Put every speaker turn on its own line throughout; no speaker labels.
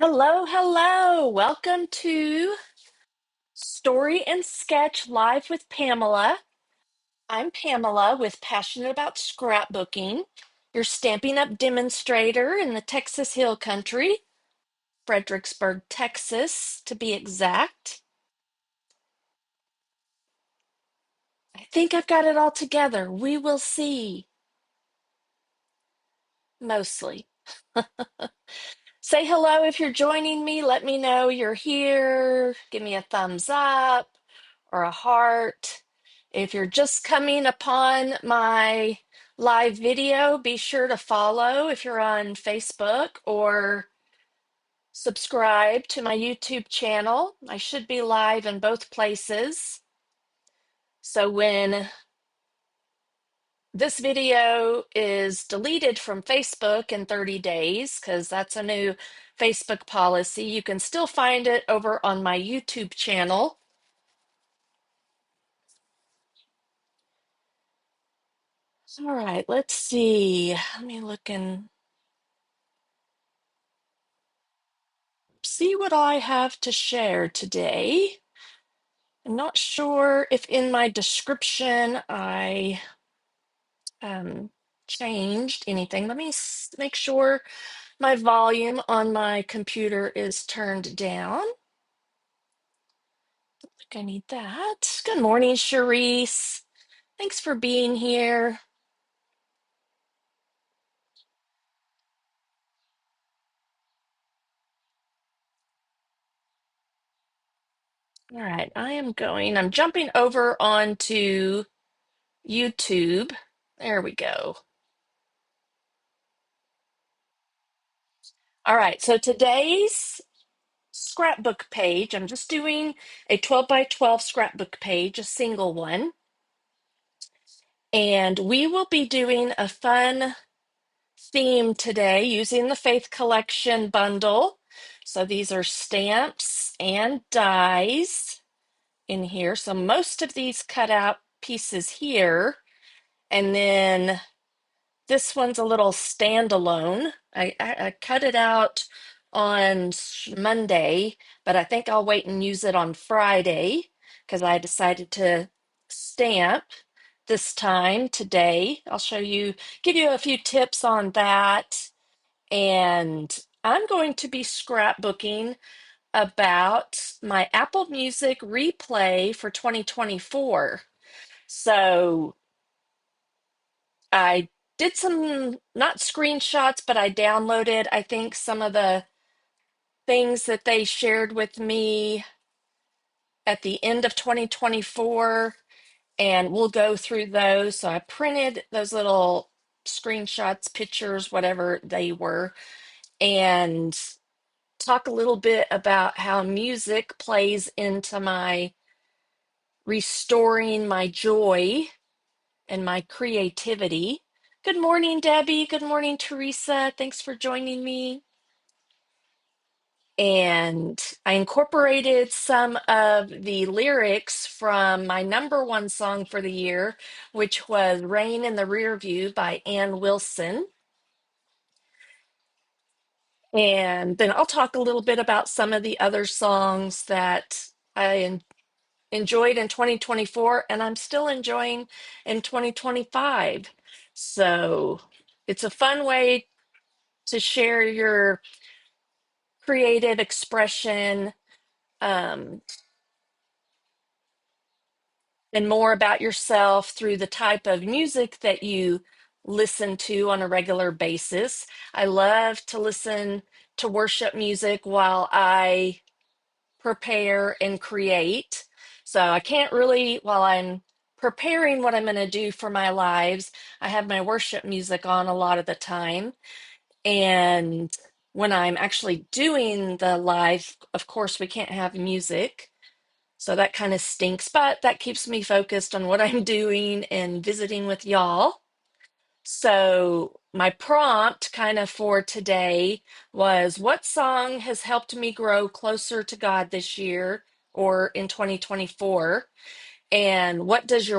Hello, hello. Welcome to Story and Sketch Live with Pamela. I'm Pamela with Passionate About Scrapbooking, your Stampin' Up! Demonstrator in the Texas Hill Country, Fredericksburg, Texas, to be exact. I think I've got it all together. We will see, mostly. Say hello if you're joining me. Let me know you're here. Give me a thumbs up or a heart. If you're just coming upon my live video, be sure to follow if you're on Facebook or subscribe to my YouTube channel. I should be live in both places. So when this video is deleted from Facebook in 30 days, because that's a new Facebook policy, you can still find it over on my YouTube channel. All right, let's see. Let me look and see what I have to share today. I'm not sure if in my description I changed anything. Let me make sure my volume on my computer is turned down. I need that. Good morning, Charisse. Thanks for being here. All right, I'm jumping over onto YouTube. There we go. All right, so today's scrapbook page, I'm just doing a 12 by 12 scrapbook page, a single one. And we will be doing a fun theme today using the Faith Collection bundle. So these are stamps and dies in here. So most of these cut out pieces here. And then this one's a little standalone. I cut it out on Monday, but I think I'll wait and use it on Friday because I decided to stamp this time today. I'll give you a few tips on that. And I'm going to be scrapbooking about my Apple Music replay for 2024. So I did some, not screenshots, but I downloaded, I think, some of the things that they shared with me at the end of 2024, and we'll go through those. So I printed those little screenshots, pictures, whatever they were, and talk a little bit about how music plays into my restoring my joy and my creativity. Good morning, Debbie. Good morning, Teresa. Thanks for joining me. And I incorporated some of the lyrics from my number one song for the year, which was Rain in the Rearview by Ann Wilson. And then I'll talk a little bit about some of the other songs that I enjoyed in 2024 and I'm still enjoying in 2025. So it's a fun way to share your creative expression, um, and more about yourself through the type of music that you listen to on a regular basis. I love to listen to worship music while I prepare and create. So I can't really, while I'm preparing what I'm going to do for my lives, I have my worship music on a lot of the time. And when I'm actually doing the live, of course, we can't have music. So that kind of stinks, but that keeps me focused on what I'm doing and visiting with y'all. So, my prompt kind of for today was what song has helped me grow closer to God this year or in 2024? And what does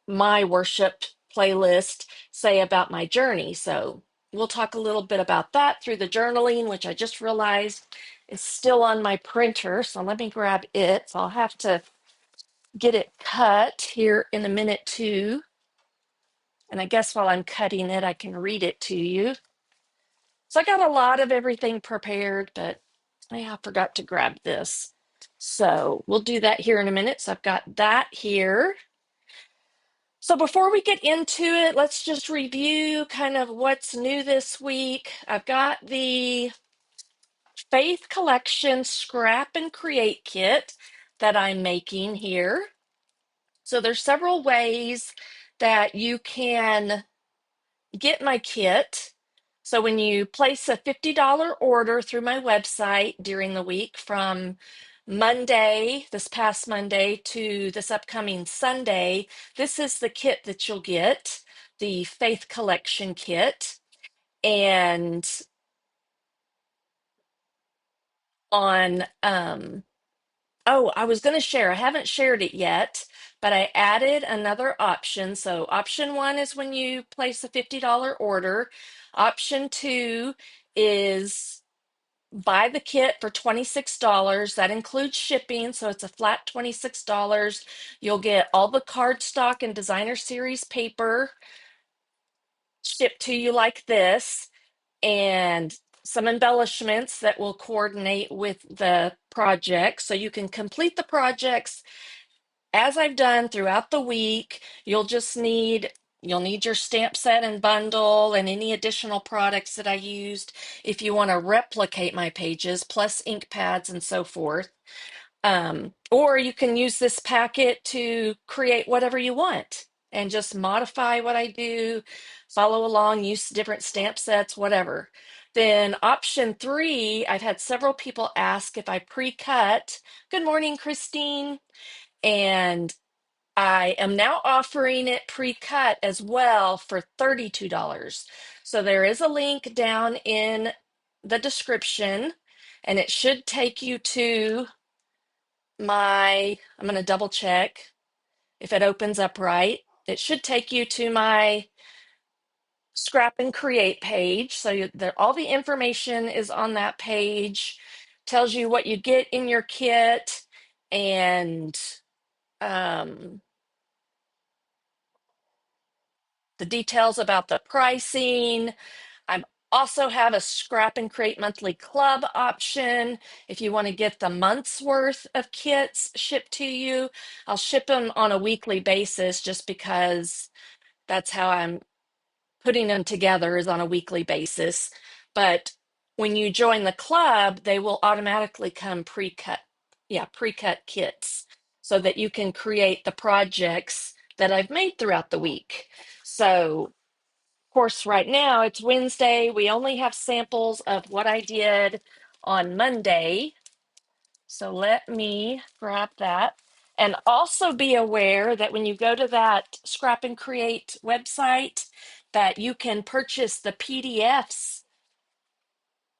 my worship playlist say about my journey? So, we'll talk a little bit about that through the journaling, which I just realized is still on my printer, so let me grab it. So I'll have to get it cut here in a minute too. And I guess while I'm cutting it, I can read it to you. So I got a lot of everything prepared, but I forgot to grab this. So we'll do that here in a minute. So I've got that here. So before we get into it, let's just review kind of what's new this week. I've got the Faith Collection Scrap and Create Kit that I'm making here. So there's several ways that you can get my kit. So when you place a $50 order through my website during the week from Monday, this past Monday, to this upcoming Sunday, this is the kit that you'll get, the Faith Collection kit. And on oh, I was going to share. I haven't shared it yet, but I added another option. So option one is when you place a $50 order. Option two is buy the kit for $26. That includes shipping, so it's a flat $26. You'll get all the cardstock and designer series paper shipped to you like this, and some embellishments that will coordinate with the project so you can complete the projects as I've done throughout the week. You'll need your stamp set and bundle and any additional products that I used if you want to replicate my pages, plus ink pads and so forth. Or you can use this packet to create whatever you want and just modify what I do, follow along, use different stamp sets, whatever. Then option three, I've had several people ask if I pre-cut. Good morning, Christine. And I am now offering it pre-cut as well for $32. So there is a link down in the description, and it should take you to I'm going to double check if it opens up right. It should take you to my Scrap and Create page. So all the information is on that page, tells you what you get in your kit, and um, the details about the pricing. I also have a Scrap and Create monthly club option. If you want to get the month's worth of kits shipped to you, I'll ship them on a weekly basis just because that's how I'm putting them together, is on a weekly basis. But when you join the club, they will automatically come pre-cut. Yeah, pre-cut kits so that you can create the projects that I've made throughout the week. So of course, right now it's Wednesday. We only have samples of what I did on Monday. So let me grab that. And also be aware that when you go to that Scrap and Create website, that you can purchase the PDFs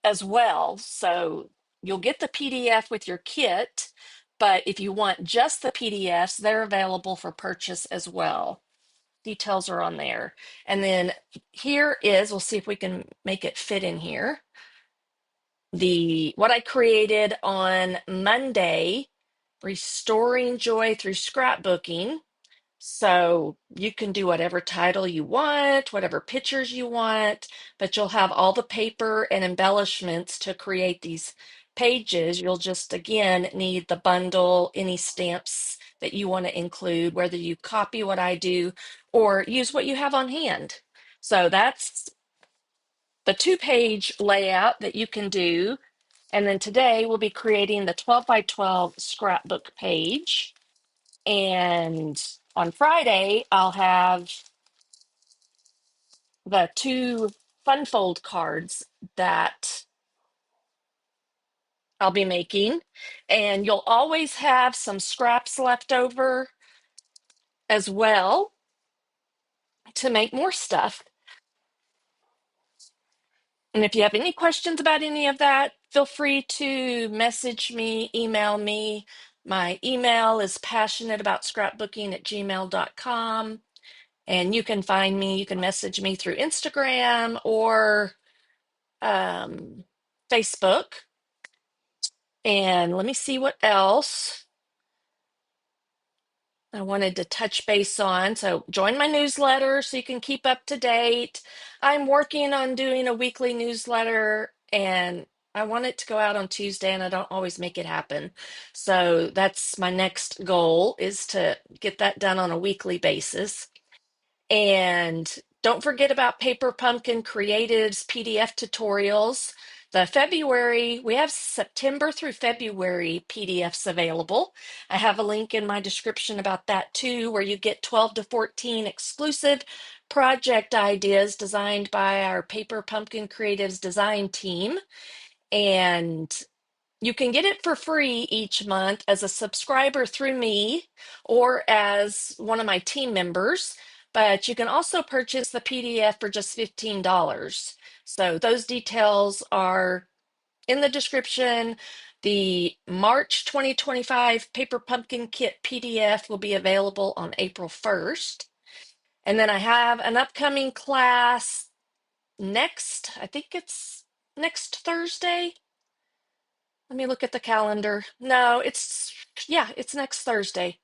as well. So you'll get the PDF with your kit, but if you want just the PDFs, they're available for purchase as well. Details are on there. And then we'll see if we can make it fit in here. What I created on Monday, restoring joy through scrapbooking. So you can do whatever title you want, whatever pictures you want, but you'll have all the paper and embellishments to create these pages. You'll just, again, need the bundle, any stamps that you want to include, whether you copy what I do or use what you have on hand. So that's the 2-page layout that you can do. And then today we'll be creating the 12 by 12 scrapbook page. And on Friday, I'll have the 2 fun fold cards that I'll be making. And you'll always have some scraps left over as well to make more stuff. And if you have any questions about any of that, feel free to message me, email me. My email is passionateaboutscrapbooking@gmail.com. And you can find me, you can message me through Instagram or Facebook. And let me see what else I wanted to touch base on. So join my newsletter so you can keep up to date. I'm working on doing a weekly newsletter and I want it to go out on Tuesday and I don't always make it happen. So that's my next goal is to get that done on a weekly basis. And don't forget about Paper Pumpkin Creatives PDF tutorials. We have September through February PDFs available. I have a link in my description about that too, where you get 12 to 14 exclusive project ideas designed by our Paper Pumpkin Creatives design team. And you can get it for free each month as a subscriber through me or as one of my team members, but you can also purchase the PDF for just $15. So those details are in the description. The March 2025 Paper Pumpkin Kit PDF will be available on April 1st. And then I have an upcoming class I think it's next Thursday. Let me look at the calendar. No, yeah, it's next Thursday.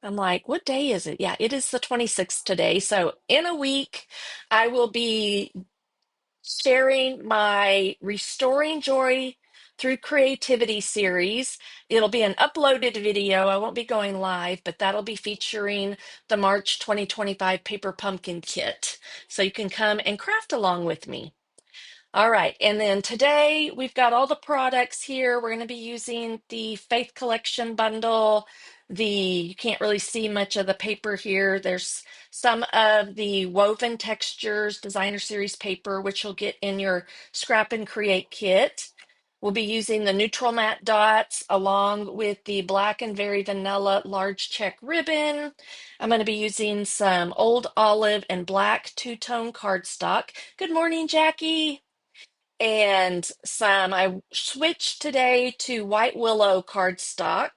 I'm like, what day is it? Yeah, it is the 26th today. So in a week, I will be sharing my Restoring Joy Through Creativity series. It'll be an uploaded video. I won't be going live, but that'll be featuring the March 2025 Paper Pumpkin Kit. So you can come and craft along with me. All right, and then today we've got all the products here. We're going to be using the Faith Collection bundle. You can't really see much of the paper here. There's some of the Woven Textures Designer Series paper, which you'll get in your Scrap and Create kit. We'll be using the neutral matte dots along with the black and very vanilla large check ribbon. I'm going to be using some old olive and black two-tone cardstock. Good morning, Jackie. And I switched today to white willow cardstock,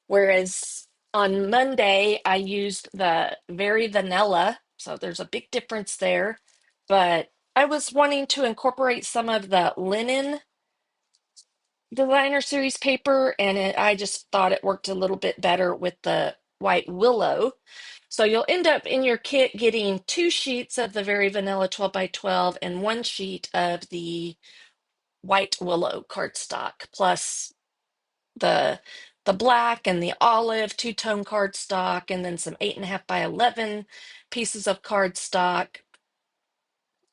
whereas on Monday I used the very vanilla. So there's a big difference there. But I was wanting to incorporate some of the linen designer series paper, and I just thought it worked a little bit better with the white willow. So you'll end up in your kit getting 2 sheets of the very vanilla 12 by 12 and 1 sheet of the white willow cardstock, plus the the black and the olive two-tone cardstock, and then some 8.5 by 11 pieces of cardstock,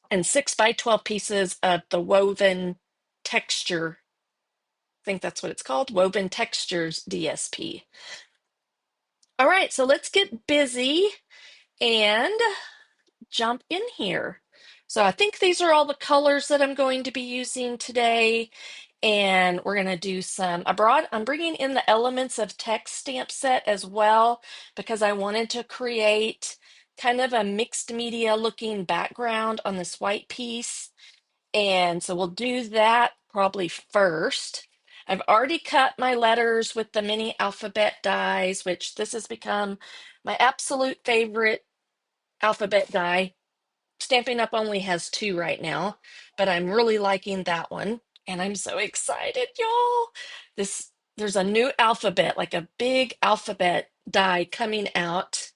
and 6 by 12 pieces of the woven texture. I think that's what it's called, Woven Textures DSP. All right, so let's get busy and jump in here. So I think these are all the colors that I'm going to be using today. And we're going to do I'm bringing in the Elements of Text stamp set as well, because I wanted to create kind of a mixed media looking background on this white piece. And so we'll do that probably first. I've already cut my letters with the mini alphabet dies, which this has become my absolute favorite alphabet die. Stampin' Up! Only has 2 right now, but I'm really liking that one. And I'm so excited, y'all. There's a new alphabet, like a big alphabet die coming out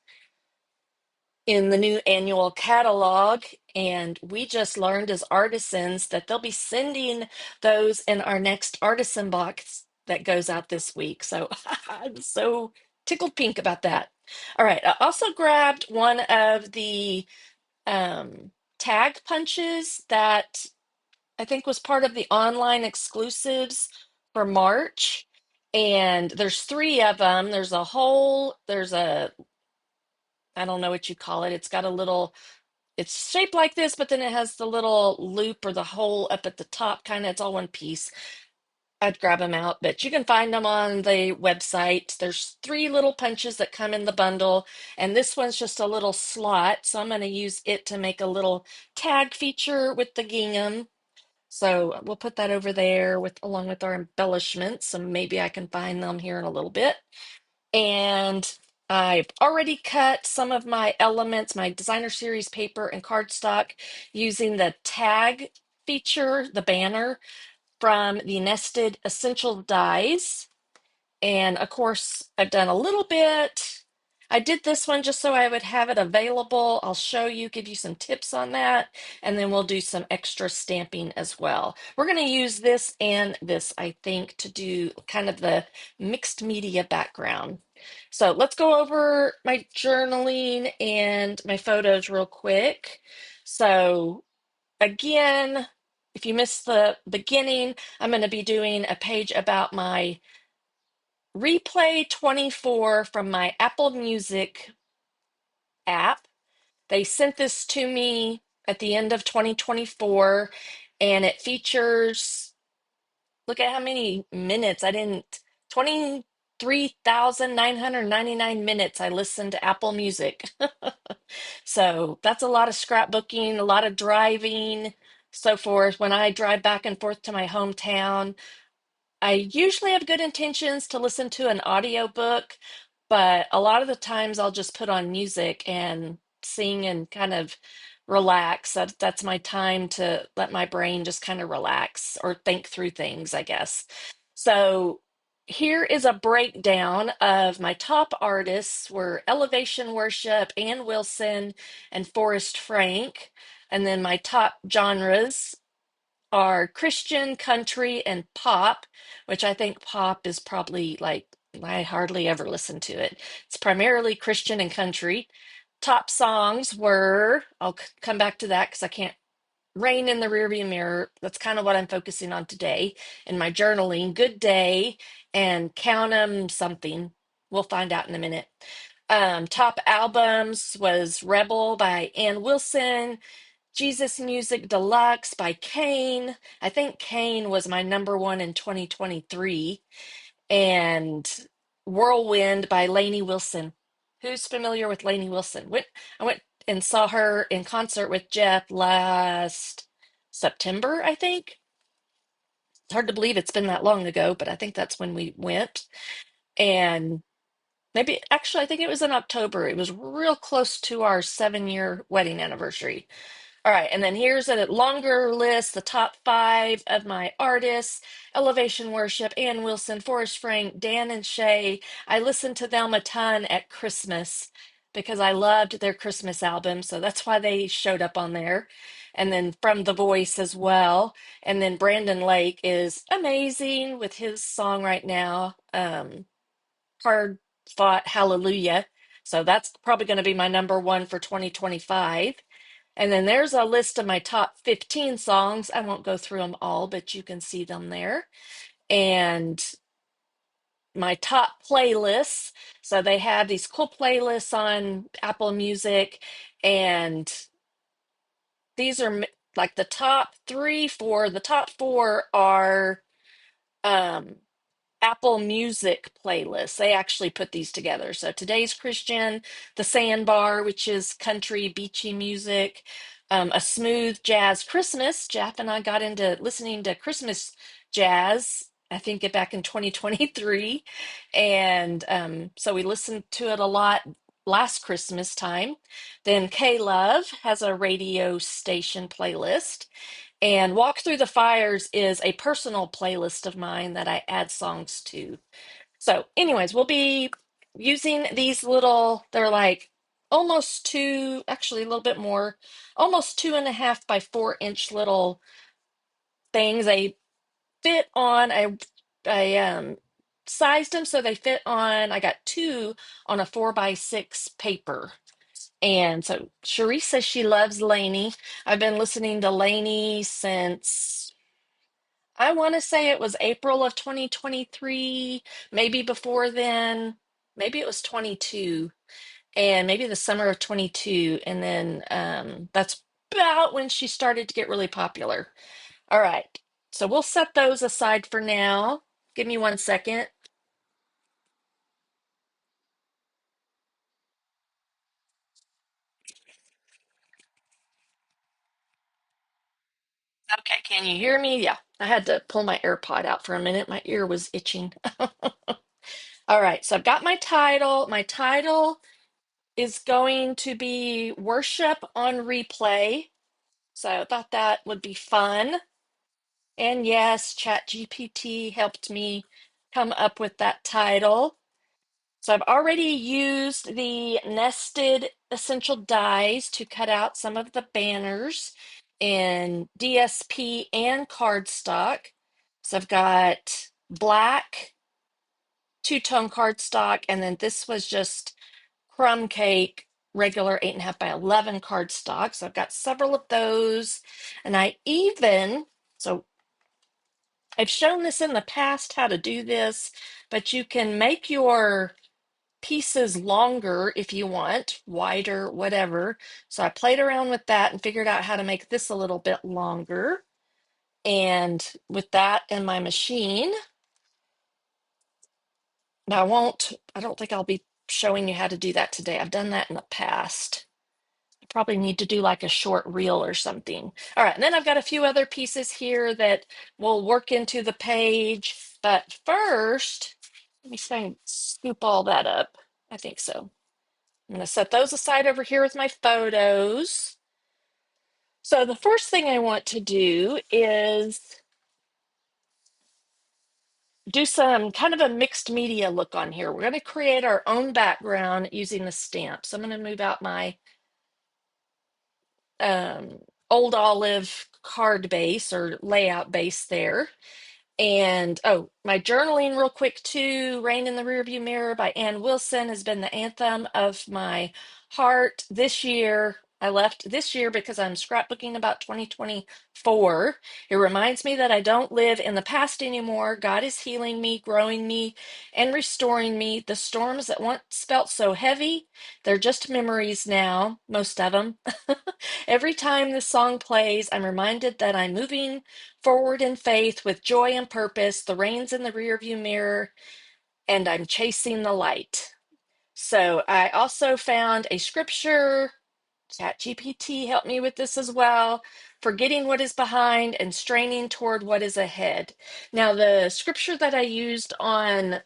in the new annual catalog. And we just learned as artisans that they'll be sending those in our next artisan box that goes out this week. So I'm so tickled pink about that. All right, I also grabbed one of the tag punches that I think was part of the online exclusives for March. And there's 3 of them. I don't know what you call it. It's shaped like this, but then it has the little loop or the hole up at the top, kind of, it's all one piece. I'd grab them out, but you can find them on the website. There's 3 little punches that come in the bundle, and this one's just a little slot, so I'm going to use it to make a little tag feature with the gingham. So we'll put that over there along with our embellishments, and maybe I can find them here in a little bit. And I've already cut some of my elements, my designer series paper and cardstock using the tag feature, the banner from the Nested Essential Dies. And of course, I've done a little bit. I did this one just so I would have it available. I'll show you, give you some tips on that, and then we'll do some extra stamping as well. We're going to use this and this, I think, to do kind of the mixed media background. So let's go over my journaling and my photos real quick. So again, if you missed the beginning, I'm going to be doing a page about my Replay 24 from my Apple Music app. They sent this to me at the end of 2024, and it features, look at how many minutes. 23,999 minutes I listened to Apple Music. So that's a lot of scrapbooking, a lot of driving, so forth. When I drive back and forth to my hometown, I usually have good intentions to listen to an audiobook, but a lot of the times I'll just put on music and sing and kind of relax. That's my time to let my brain just kind of relax or think through things, I guess. So here is a breakdown of my top artists were Elevation Worship, Ann Wilson, and Forrest Frank. And then my top genres are Christian, country, and pop, which I think pop is probably like, I hardly ever listen to it. It's primarily Christian and country. Top songs were, I'll come back to that because I can't reign in the rearview mirror. That's kind of what I'm focusing on today in my journaling. Good Day and Count 'em something. We'll find out in a minute. Top albums was Rebel by Ann Wilson, Jesus Music Deluxe by Kane. I think Kane was my number one in 2023. And Whirlwind by Lainey Wilson. Who's familiar with Lainey Wilson? I went and saw her in concert with Jeff last September, I think. It's hard to believe it's been that long ago, but I think that's when we went. And maybe, actually, I think it was in October. It was real close to our 7-year wedding anniversary. All right, and then here's a longer list, the top five of my artists: Elevation Worship, Ann Wilson, Forrest Frank, Dan and Shay. I listened to them a ton at Christmas because I loved their Christmas album, so that's why they showed up on there. And then from The Voice as well. And then Brandon Lake is amazing with his song right now, Hard Fought Hallelujah. So that's probably going to be my number one for 2025. And then there's a list of my top 15 songs. I won't go through them all, but you can see them there. And my top playlists. So they have these cool playlists on Apple Music, and these are like the top three, four. The top four are um, Apple Music playlists. They actually put these together. So today's Christian, the Sandbar, which is country, beachy music, a smooth jazz Christmas. Jeff and I got into listening to Christmas jazz, I think back in 2023. And so we listened to it a lot last Christmas time. Then K Love has a radio station playlist. And Walk Through the Fires is a personal playlist of mine that I add songs to. So, anyways, we'll be using these little, they're like almost two, actually a little bit more, almost 2.5 by 4 inch little things. They fit on, I sized them so they fit on, I got two on a 4x6 paper. And so Cherise says she loves Lainey. I've been listening to Lainey since, I want to say it was April of 2023, maybe before then, maybe it was 22, and maybe the summer of 22. And then that's about when she started to get really popular. All right, so we'll set those aside for now. Give me 1 second. Okay, can you hear me? Yeah, I had to pull my AirPod out for a minute. My ear was itching. All right, so I've got my title. My title is going to be Worship on Replay. So I thought that would be fun. And yes, ChatGPT helped me come up with that title. So I've already used the nested essential dies to cut out some of the banners in DSP and cardstock. So I've got black two-tone cardstock, and then this was just crumb cake, regular 8.5 by 11 cardstock. So I've got several of those. And so I've shown this in the past how to do this, but you can make your pieces longer if you want, wider, whatever. So I played around with that and figured out how to make this a little bit longer. And with that in my machine, now I don't think I'll be showing you how to do that today. I've done that in the past. I probably need to do like a short reel or something. All right, and then I've got a few other pieces here that will work into the page. But first, let me try and scoop all that up. I think so. I'm going to set those aside over here with my photos. So the first thing I want to do is do some kind of a mixed media look on here. We're going to create our own background using the stamp. So I'm going to move out my um, old olive card base or layout base there. And oh, my journaling real quick too. Rain in the Rearview Mirror by Ann Wilson has been the anthem of my heart this year. I left this year because I'm scrapbooking about 2024. It reminds me that I don't live in the past anymore. God is healing me, growing me, and restoring me. The storms that once felt so heavy, they're just memories now, most of them. Every time this song plays, I'm reminded that I'm moving forward in faith with joy and purpose. The rain's in the rearview mirror, and I'm chasing the light. So I also found a scripture. ChatGPT helped me with this as well. Forgetting what is behind and straining toward what is ahead. Now, the scripture that I used on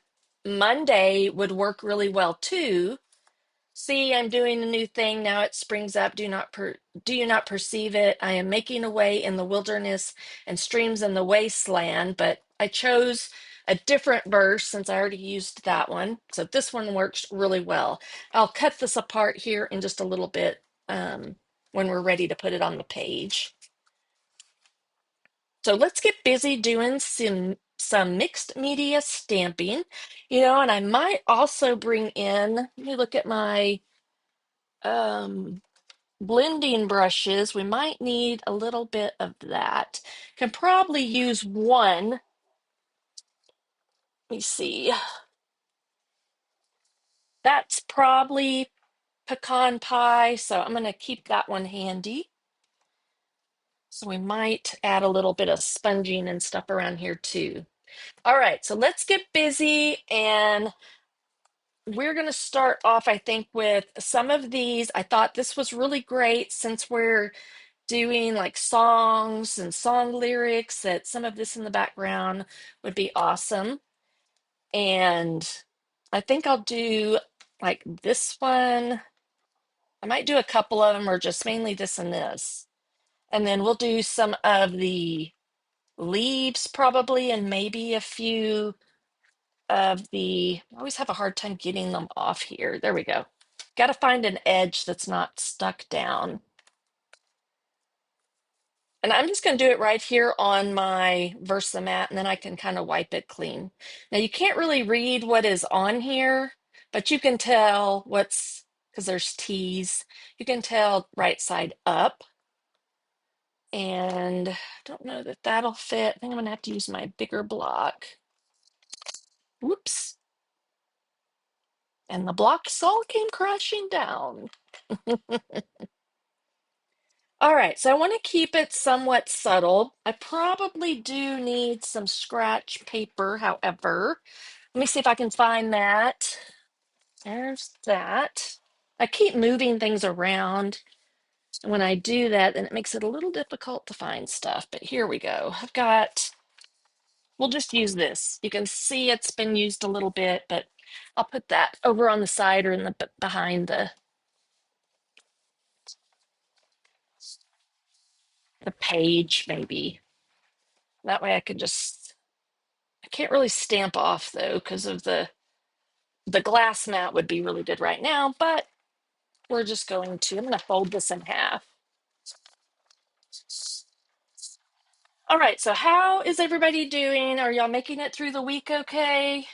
Monday would work really well too. See, I'm doing a new thing. Now it springs up. Do you not perceive it? I am making a way in the wilderness and streams in the wasteland. But I chose a different verse since I already used that one. So this one works really well. I'll cut this apart here in just a little bit when we're ready to put it on the page. So let's get busy doing some mixed media stamping, and I might also bring in, let me look at my um, blending brushes. We might need a little bit of that. Can probably use one. Let me see. That's probably pecan pie, so I'm going to keep that one handy. So we might add a little bit of sponging and stuff around here too. All right, so let's get busy, and we're going to start off, I think, with some of these. I thought this was really great since we're doing like songs and song lyrics, that some of this in the background would be awesome. And I think I'll do like this one. I might do a couple of them or just mainly this and this. And then we'll do some of the leaves probably, and maybe a few of I always have a hard time getting them off here. There we go. Got to find an edge that's not stuck down. And I'm just going to do it right here on my Versamat, and then I can kind of wipe it clean. Now, you can't really read what is on here, but you can tell because there's T's, you can tell right side up. And I don't know that that'll fit. I think I'm going to have to use my bigger block. Whoops. And the blocks all came crashing down. All right, so I want to keep it somewhat subtle. I probably do need some scratch paper, however. Let me see if I can find that. There's that. I keep moving things around. And when I do that, then it makes it a little difficult to find stuff. But here we go. We'll just use this. You can see it's been used a little bit, but I'll put that over on the side or behind the page, maybe. That way I can just, I can't really stamp off though because of the glass mat would be really good right now, but we're just going to, I'm going to fold this in half. All right, so how is everybody doing? Are y'all making it through the week okay?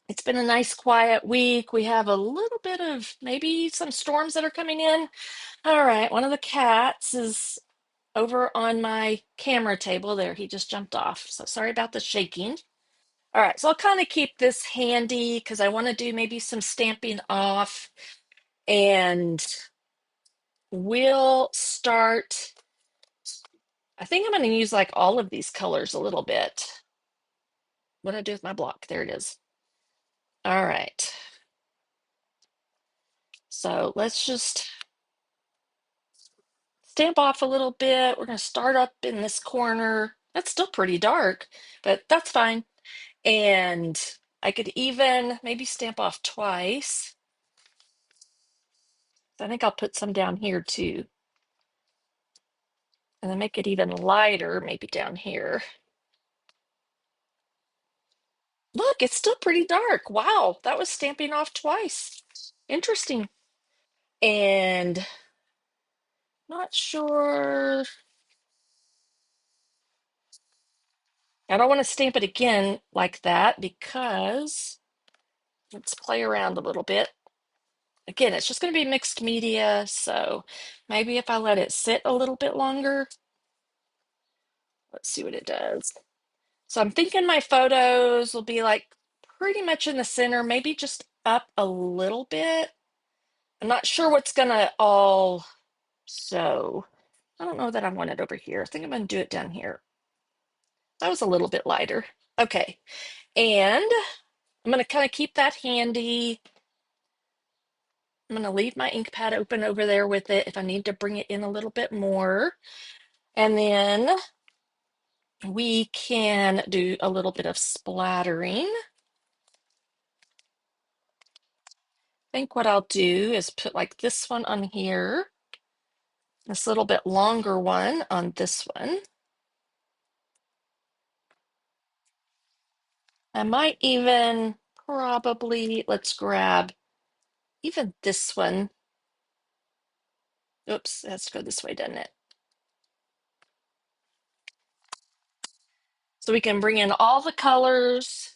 It's been a nice quiet week. We have a little bit of maybe some storms that are coming in. All right, one of the cats is over on my camera table there. He just jumped off. So sorry about the shaking. All right, so I'll kind of keep this handy because I want to do maybe some stamping off, and we'll start. I think I'm going to use like all of these colors a little bit. What do I do with my block? There it is. All right. So let's just stamp off a little bit. We're going to start up in this corner. That's still pretty dark, but that's fine. And I could even maybe stamp off twice. I think I'll put some down here too. And then make it even lighter, maybe down here. Look, it's still pretty dark. Wow, that was stamping off twice. Interesting. And not sure. I don't want to stamp it again like that because let's play around a little bit. Again, it's just going to be mixed media, so maybe if I let it sit a little bit longer, let's see what it does. So I'm thinking my photos will be like pretty much in the center, maybe just up a little bit. I'm not sure what's gonna all show. I don't know that I want it over here. I think I'm gonna do it down here. That was a little bit lighter. Okay, and I'm gonna kind of keep that handy. I'm gonna leave my ink pad open over there with it if I need to bring it in a little bit more. And then we can do a little bit of splattering. I think what I'll do is put like this one on here, this little bit longer one on this one. I might even probably, let's grab even this one. Oops, it has to go this way, doesn't it? So we can bring in all the colors.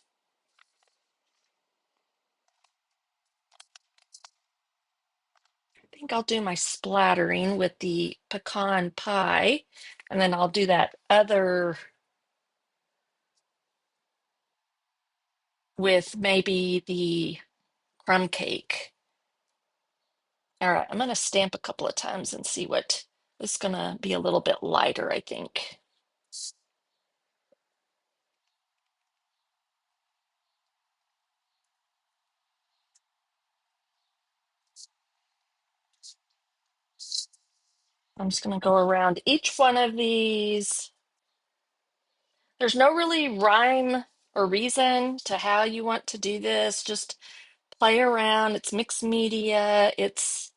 I think I'll do my splattering with the pecan pie, and then I'll do that other with maybe the crumb cake. All right, I'm going to stamp a couple of times and see what this is going to be a little bit lighter, I think. I'm just going to go around each one of these. There's no really rhyme or reason to how you want to do this. Just play around. It's mixed media. It's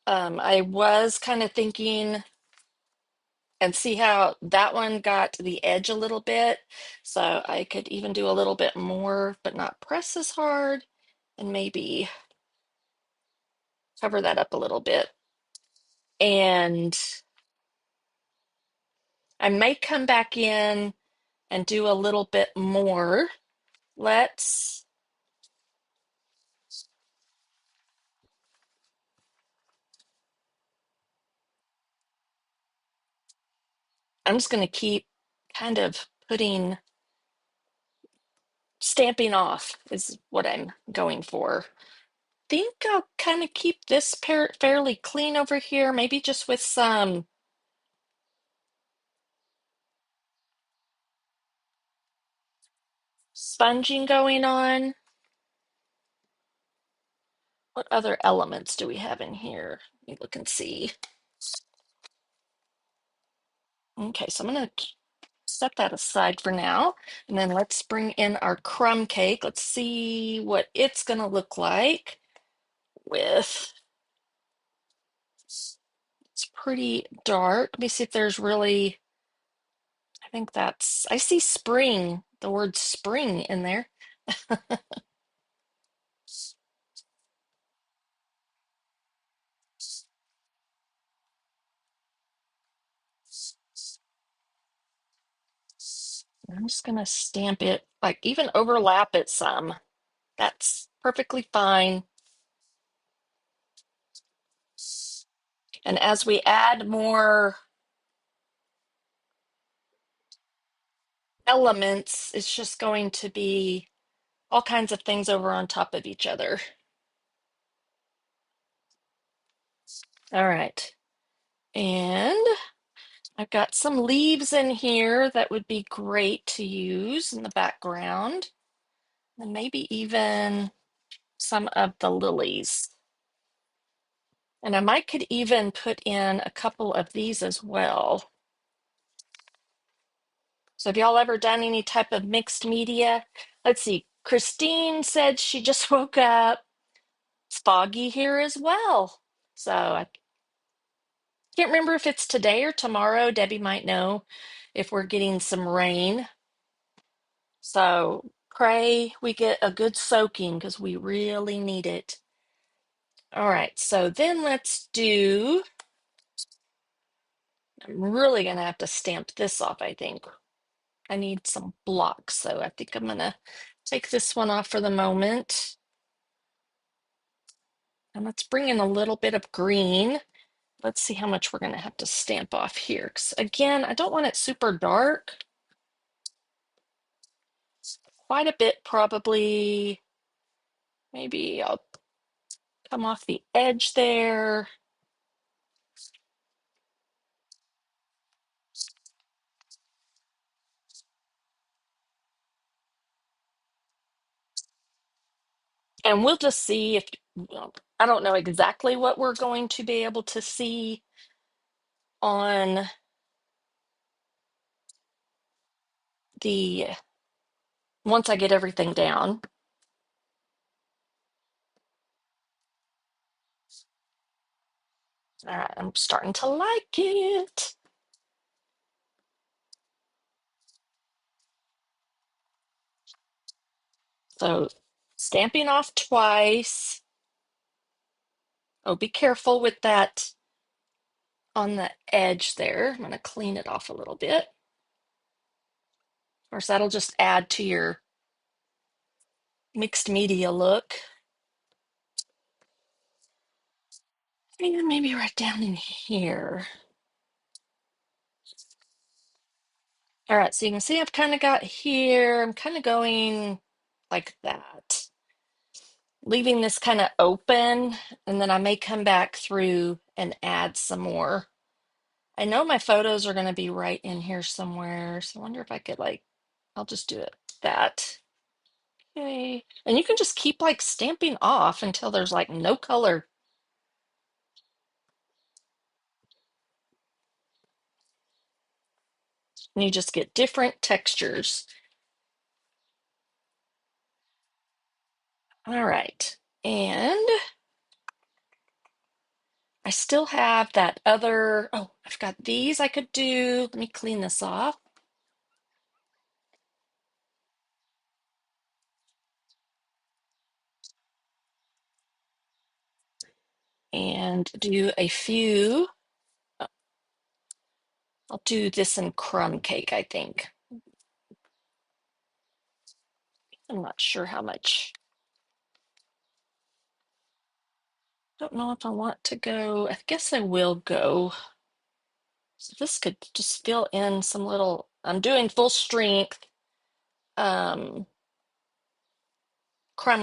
I was kind of thinking and see how that one got to the edge a little bit. So I could even do a little bit more, but not press as hard, and maybe cover that up a little bit. And I may come back in and do a little bit more. Let's, I'm just going to keep kind of putting, stamping off is what I'm going for. Think I'll kind of keep this fairly clean over here, maybe just with some sponging going on. What other elements do we have in here? Let me look and see. Okay, so I'm going to set that aside for now. And then let's bring in our crumb cake. Let's see what it's going to look like with, let's It's pretty dark. Let me see if there's really, I think that's, I see spring, the word spring in there. I'm just gonna stamp it, like even overlap it some. That's perfectly fine. And as we add more elements, it's just going to be all kinds of things over on top of each other. All right. And I've got some leaves in here that would be great to use in the background. And maybe even some of the lilies. And I might could even put in a couple of these as well. So have y'all ever done any type of mixed media? Let's see. Christine said she just woke up. It's foggy here as well. So I can't remember if it's today or tomorrow. Debbie might know if we're getting some rain. So pray we get a good soaking because we really need it. All right, so then let's do, I'm really gonna have to stamp this off, I think. I need some blocks, so I think I'm gonna take this one off for the moment. And let's bring in a little bit of green. Let's see how much we're gonna have to stamp off here. 'Cause again, I don't want it super dark. Quite a bit, probably. Maybe I'll come off the edge there. And we'll just see if, well, I don't know exactly what we're going to be able to see on the, once I get everything down. All right, I'm starting to like it. So stamping off twice. Oh, be careful with that on the edge there. I'm going to clean it off a little bit. Of course, that'll just add to your mixed media look. And maybe right down in here. All right, so you can see I've kind of got here. I'm kind of going like that, leaving this kind of open, and then I may come back through and add some more. I know my photos are going to be right in here somewhere, so I wonder if I could like, I'll just do it that. Okay. And you can just keep like stamping off until there's like no color. And you just get different textures. All right. And I still have that other, oh, I've got these I could do. Let me clean this off. And do a few. I'll do this in crumb cake, I think. I'm not sure how much. Don't know if I want to go. I guess I will go. So this could just fill in some little, I'm doing full strength crumb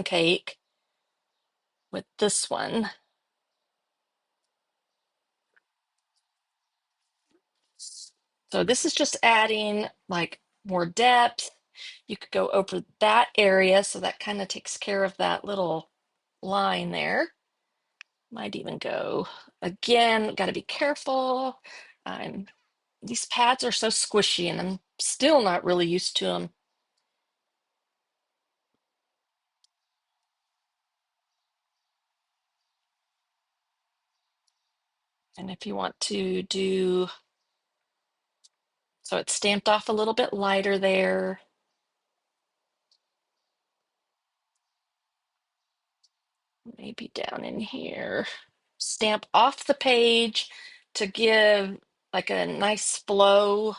cake with this one. So this is just adding like more depth. You could go over that area, so that kind of takes care of that little line there. Might even go again, got to be careful. I'm These pads are so squishy and I'm still not really used to them. And if you want to do, so it's stamped off a little bit lighter there. Maybe down in here. Stamp off the page to give like a nice flow.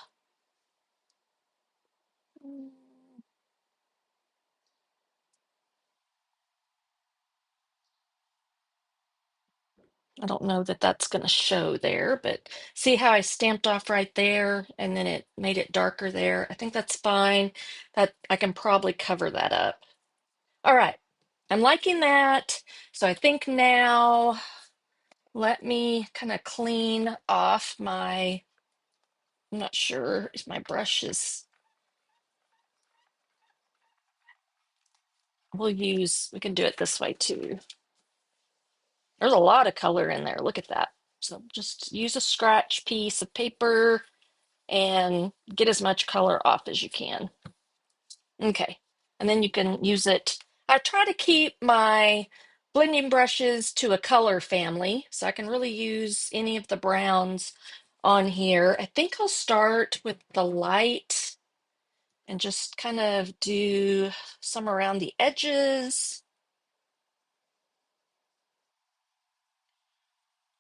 I don't know that that's going to show there, but see how I stamped off right there and then it made it darker there. I think that's fine. That I can probably cover that up. All right. I'm liking that. So I think now let me kind of clean off my, I'm not sure if my brush is, we can do it this way too. There's a lot of color in there. Look at that. So just use a scratch piece of paper and get as much color off as you can. Okay. And then you can use it. I try to keep my blending brushes to a color family, so I can really use any of the browns on here. I think I'll start with the light and just kind of do some around the edges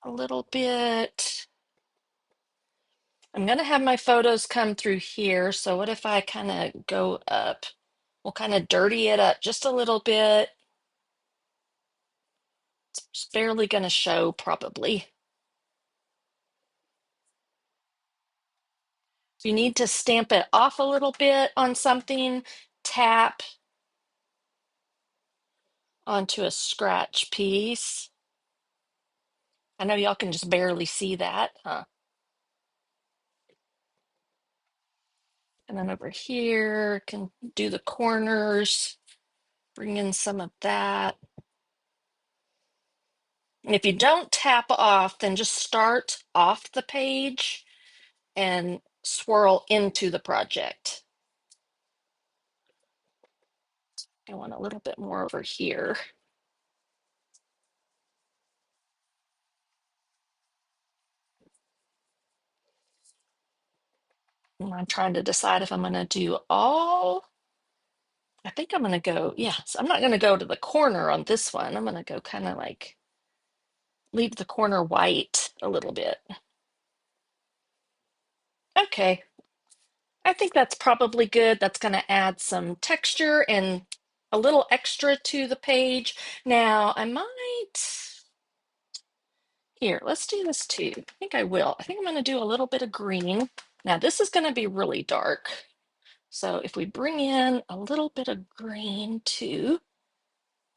a little bit. I'm going to have my photos come through here. So what if I kind of go up? We'll kind of dirty it up just a little bit. It's barely going to show probably. If you need to stamp it off a little bit on something, tap onto a scratch piece. I know y'all can just barely see that, huh? And then over here, can do the corners, bring in some of that. And if you don't tap off, then just start off the page and swirl into the project. I want a little bit more over here. And I'm trying to decide if I'm going to do all. I think I'm going to go, yeah, so I'm not going to go to the corner on this one. I'm going to go kind of like leave the corner white a little bit. Okay, I think that's probably good. That's going to add some texture and a little extra to the page. Now, I might, here, let's do this too. I think I will. I think I'm going to do a little bit of green. Now, this is going to be really dark. So if we bring in a little bit of green too,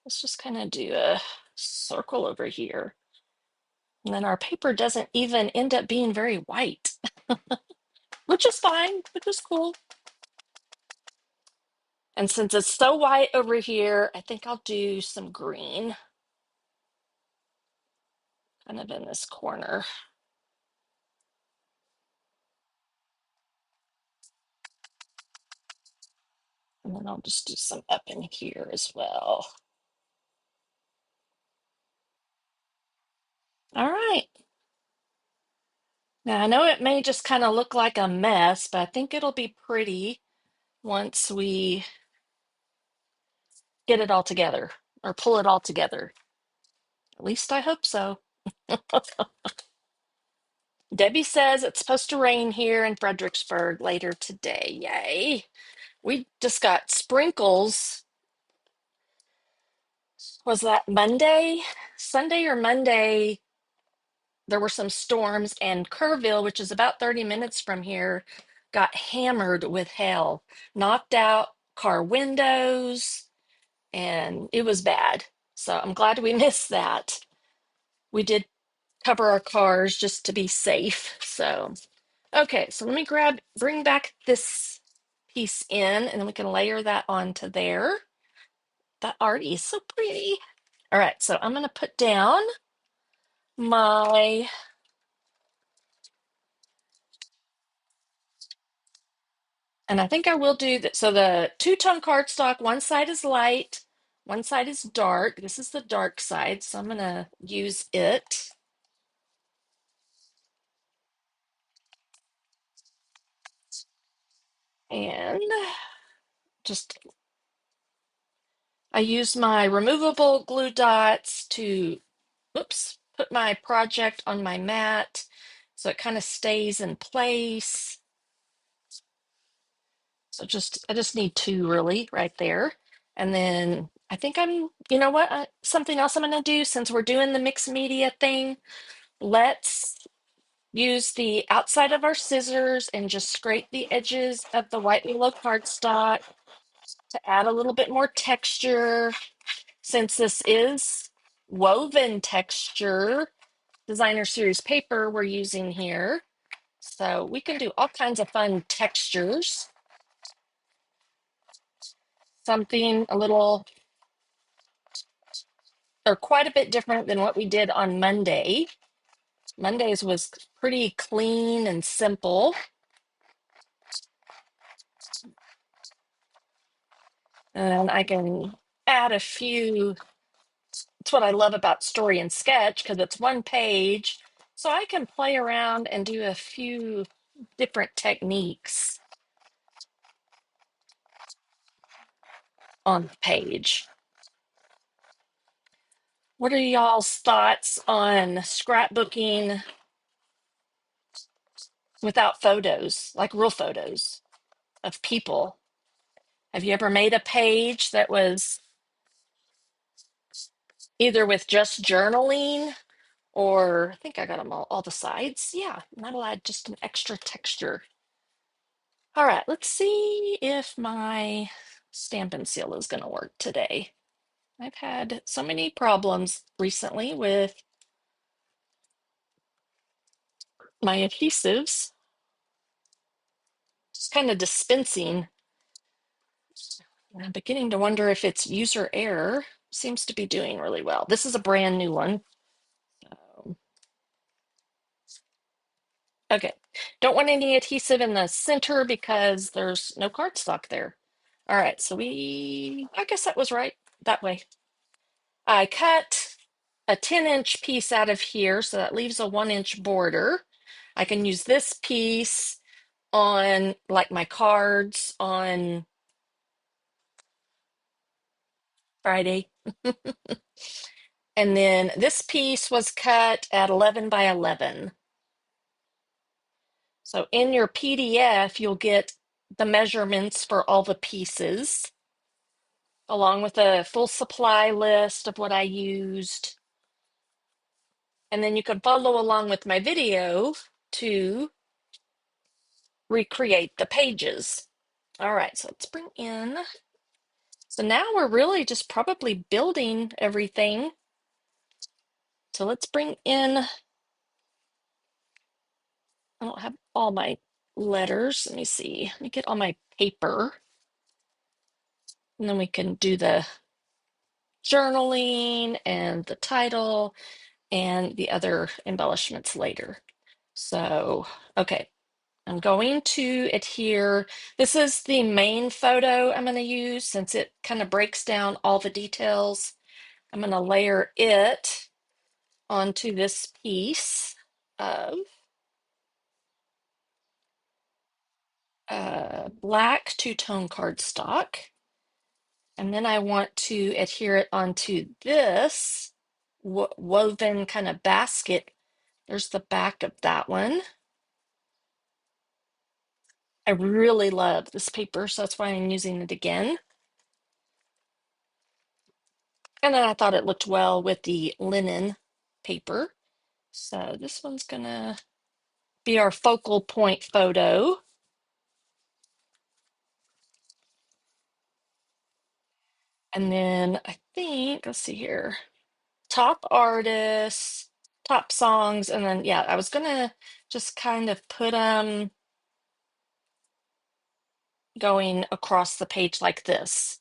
let's just kind of do a circle over here. And then our paper doesn't even end up being very white, which is fine, which is cool. And since it's so white over here, I think I'll do some green kind of in this corner. And then I'll just do some up in here as well. All right. Now I know it may just kind of look like a mess, but I think it'll be pretty once we get it all together or pull it all together. At least I hope so. Debbie says it's supposed to rain here in Fredericksburg later today. Yay. We just got sprinkles. Was that Monday? Sunday or Monday? There were some storms, and Kerrville, which is about 30 minutes from here, got hammered with hail, knocked out car windows, and it was bad. So I'm glad we missed that. We did cover our cars just to be safe. So, okay, so let me bring back this piece in, and then we can layer that onto there. That art is so pretty. All right, so I'm going to put down my, and I think I will do that. So the two-tone cardstock, one side is light, one side is dark. This is the dark side, so I'm going to use it. And just, I use my removable glue dots to, whoops, put my project on my mat so it kind of stays in place. So I just need two really right there. And then I think you know what? Something else I'm going to do since we're doing the mixed media thing, let's use the outside of our scissors and just scrape the edges of the white willow cardstock to add a little bit more texture. Since this is woven texture, designer series paper we're using here. So we can do all kinds of fun textures. Something a little or quite a bit different than what we did on Monday. Monday's was pretty clean and simple. And I can add a few. It's what I love about Story and Sketch because it's one page. So I can play around and do a few different techniques on the page. What are y'all's thoughts on scrapbooking without photos, like real photos of people? Have you ever made a page that was either with just journaling or I think I got them all the sides? Yeah, not allowed, just an extra texture. All right, let's see if my stamp and seal is going to work today. I've had so many problems recently with my adhesives, just kind of dispensing. I'm beginning to wonder if it's user error. Seems to be doing really well. This is a brand new one. Okay, don't want any adhesive in the center because there's no cardstock there. All right, so I guess that was right that way. I cut a 10-inch piece out of here, so that leaves a 1-inch border. I can use this piece on like my cards on Friday. And then this piece was cut at 11 by 11. So in your PDF, you'll get the measurements for all the pieces, along with a full supply list of what I used. And then you can follow along with my video to recreate the pages. All right, so let's bring in. So now we're really just probably building everything. So let's bring in, I don't have all my letters. Let me see. Let me get all my paper. And then we can do the journaling and the title and the other embellishments later. So, okay, I'm going to adhere. This is the main photo I'm going to use since it kind of breaks down all the details. I'm going to layer it onto this piece of black two-tone cardstock. And then I want to adhere it onto this woven kind of basket. There's the back of that one. I really love this paper, so that's why I'm using it again. And then I thought it looked well with the linen paper. So this one's gonna be our focal point photo. And then I think, let's see here, top artists, top songs, and then yeah, I was gonna just kind of put them going across the page like this.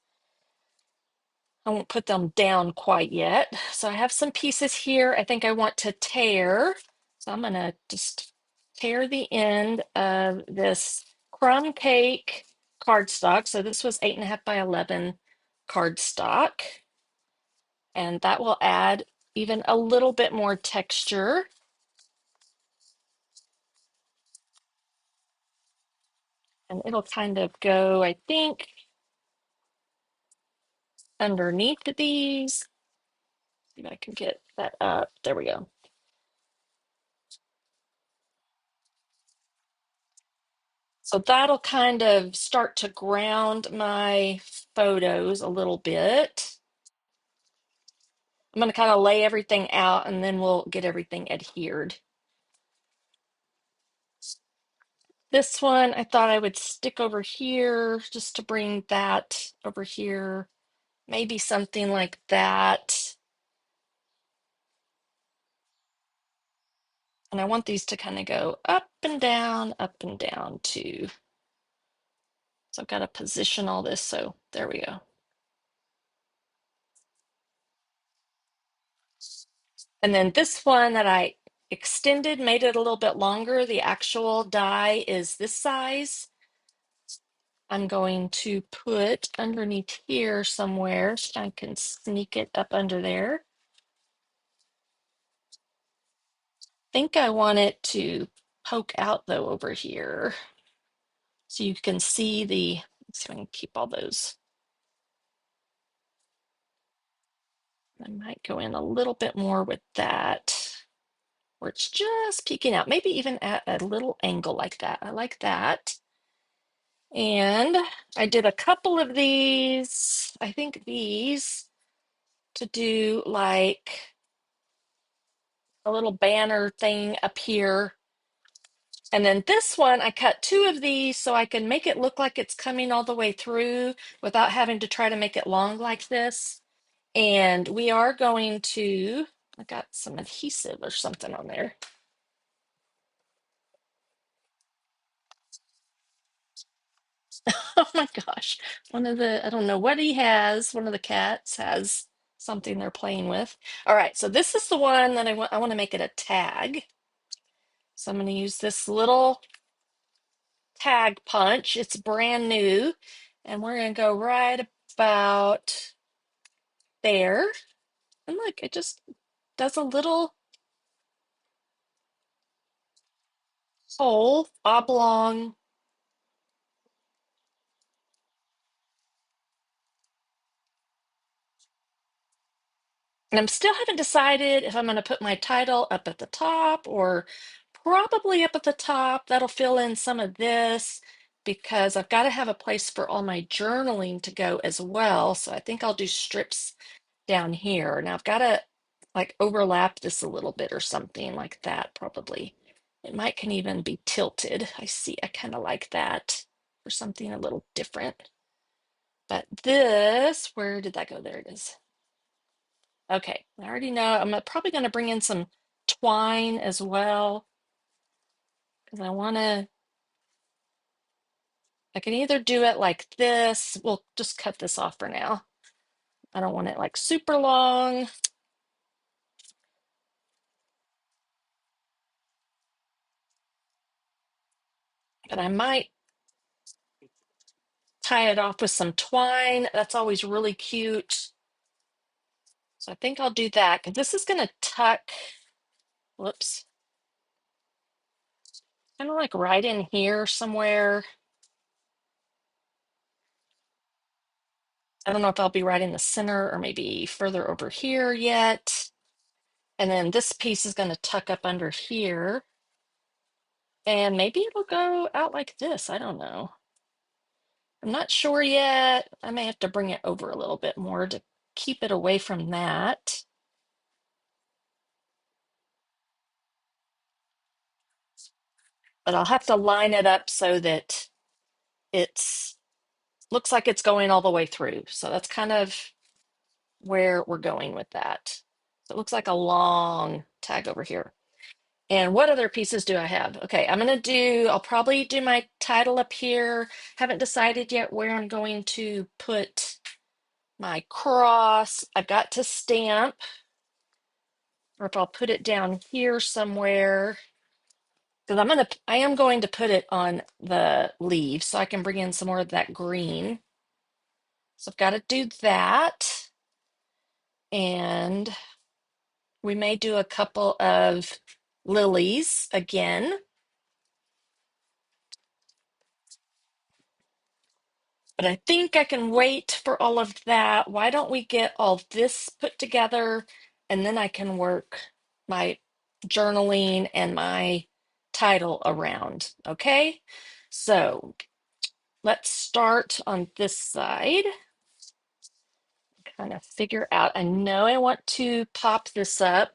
I won't put them down quite yet. So I have some pieces here I think I want to tear. So I'm gonna just tear the end of this crumb cake cardstock. So this was 8.5 by 11 cardstock. And that will add even a little bit more texture. And it'll kind of go, I think, underneath these. See if I can get that up. There we go. So that'll kind of start to ground my photos a little bit. I'm going to kind of lay everything out and then we'll get everything adhered. This one I thought I would stick over here just to bring that over here. Maybe something like that. And I want these to kind of go up and down too. So I've got to position all this. So there we go. And then this one that I extended, made it a little bit longer. The actual die is this size. I'm going to put underneath here somewhere so I can sneak it up under there. I think I want it to poke out though over here so you can see the, let's see if I can keep all those. I might go in a little bit more with that where it's just peeking out, maybe even at a little angle like that. I like that. And I did a couple of these, I think these, to do like a little banner thing up here. And then this one, I cut two of these so I can make it look like it's coming all the way through without having to try to make it long like this. And we are going to, I got some adhesive or something on there. Oh my gosh. One of the, I don't know what he has. One of the cats has something they're playing with. All right, so this is the one that I want to make it a tag. So I'm going to use this little tag punch. It's brand new. And we're going to go right about there. And look, it just does a little hole, oblong. And I'm still haven't decided if I'm going to put my title up at the top or probably up at the top. That'll fill in some of this because I've got to have a place for all my journaling to go as well. So I think I'll do strips down here. Now I've got to like overlap this a little bit or something like that, probably. It might can even be tilted. I see, I kind of like that for something a little different. But this, where did that go? There it is. Okay, I already know. I'm probably going to bring in some twine as well because I can either do it like this. We'll just cut this off for now. I don't want it like super long, but I might tie it off with some twine. That's always really cute. So I think I'll do that because this is going to tuck, whoops, kind of like right in here somewhere. I don't know if I'll be right in the center or maybe further over here yet. And then this piece is going to tuck up under here. And maybe it'll go out like this. I don't know. I'm not sure yet. I may have to bring it over a little bit more to keep it away from that. But I'll have to line it up so that it's looks like it's going all the way through. So that's kind of where we're going with that. So it looks like a long tag over here. And what other pieces do I have? Okay, I'll probably do my title up here. Haven't decided yet where I'm going to put my cross. I've got to stamp, or if I'll put it down here somewhere, because I am going to put it on the leaves so I can bring in some more of that green. So I've got to do that. And we may do a couple of lilies again. But I think I can wait for all of that. Why don't we get all this put together and then I can work my journaling and my title around. Okay. So let's start on this side. Kind of figure out. I know I want to pop this up.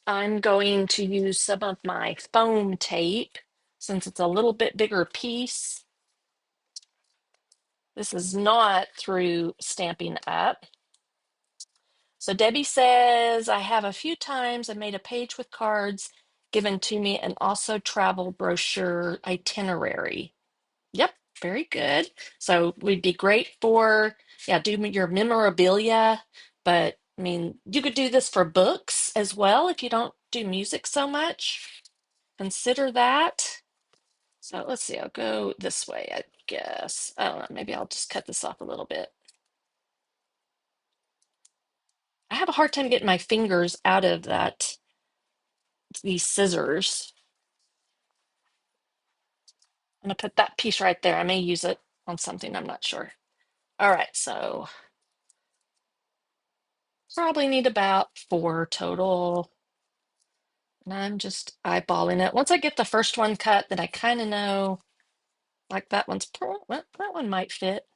I'm going to use some of my foam tape since it's a little bit bigger piece. This is not through Stampin' Up. So Debbie says, I have a few times I made a page with cards given to me and also travel brochure itinerary. Yep, very good. So we'd be great for, yeah, do your memorabilia, but I mean, you could do this for books as well if you don't do music so much. Consider that. So let's see, I'll go this way, I guess. I don't know, maybe I'll just cut this off a little bit. I have a hard time getting my fingers out of these scissors. I'm gonna put that piece right there. I may use it on something, I'm not sure. All right, so probably need about 4 total. And I'm just eyeballing it. Once I get the first one cut, then I kind of know, like that well, that one might fit.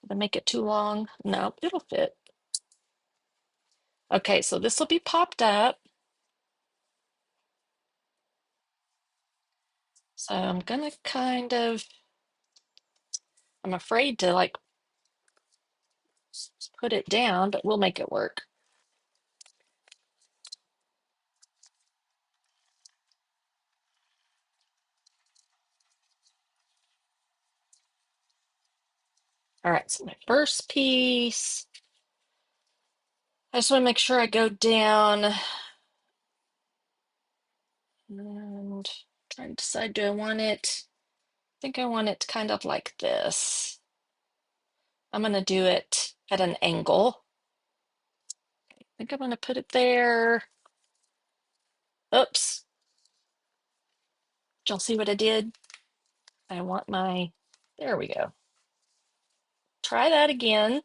Did I make it too long? No, it'll fit. Okay, so this will be popped up. So I'm gonna I'm afraid to like put it down, but we'll make it work. All right, so my first piece, I just want to make sure I go down and try to decide, do I want it? I think I want it kind of like this. I'm going to do it at an angle. I think I'm going to put it there. Oops. Did y'all see what I did? I want there we go. Try that again.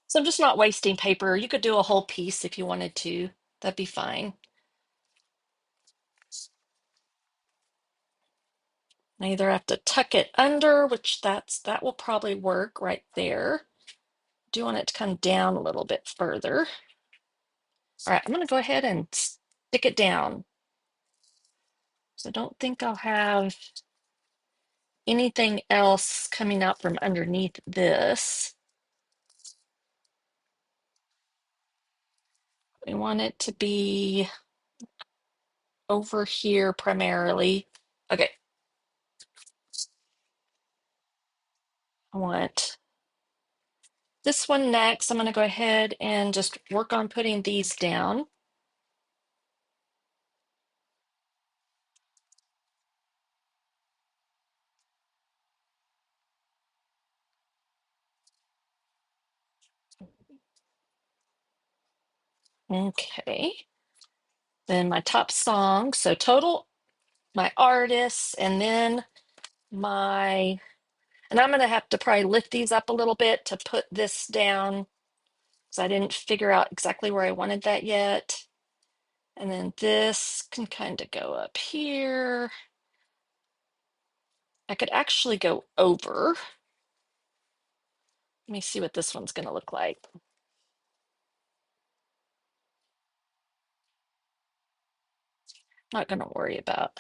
So I'm just not wasting paper. You could do a whole piece if you wanted to. That'd be fine. I either have to tuck it under, which that will probably work right there. Do want it to come down a little bit further. All right, I'm going to go ahead and stick it down. So I don't think I'll have anything else coming out from underneath this. We want it to be over here primarily. Okay. I want this one next. I'm going to go ahead and just work on putting these down. Okay. Then my top song. So total, my artists, and then and I'm going to have to probably lift these up a little bit to put this down because I didn't figure out exactly where I wanted that yet. And then this can kind of go up here. I could actually go over. Let me see what this one's going to look like. Not going to worry about.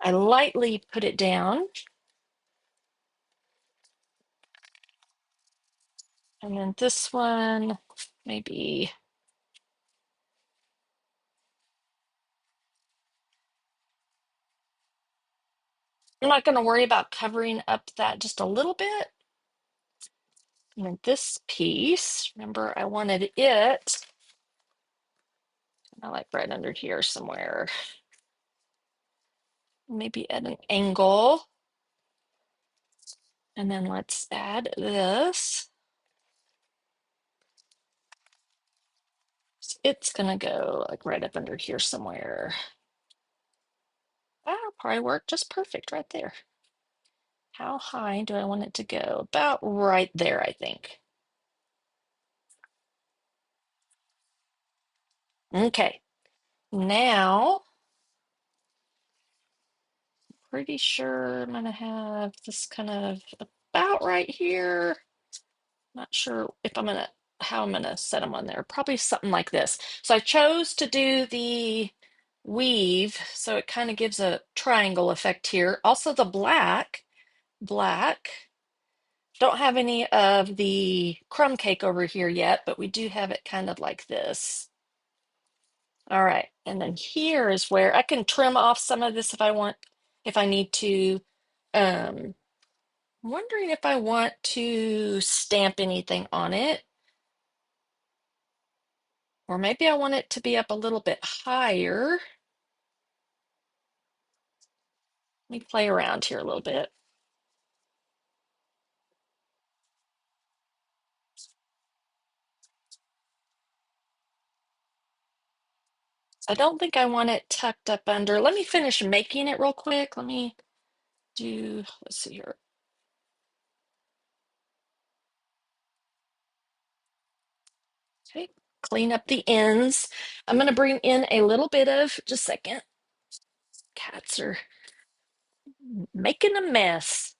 I lightly put it down. And then this one, maybe. I'm not going to worry about covering up that just a little bit. And then this piece, remember I wanted it, I like right under here somewhere. maybe at an angle. And then let's add this. It's gonna go like right up under here somewhere. That'll probably work just perfect right there. How high do I want it to go? About right there, I think. Okay, now pretty sure I'm gonna have this kind of about right here. Not sure if I'm gonna how I'm gonna set them on there. Probably something like this. So I chose to do the weave, so it kind of gives a triangle effect here. Also the black. Don't have any of the crumb cake over here yet, but we do have it kind of like this. All right, and then here is where I can trim off some of this if I want, if I need to. I'm wondering if I want to stamp anything on it, or maybe I want it to be up a little bit higher. Let me play around here a little bit. I don't think I want it tucked up under. Let me finish making it real quick. Let me do, let's see here. Okay, clean up the ends. I'm going to bring in a little bit of, just a second. Cats are making a mess.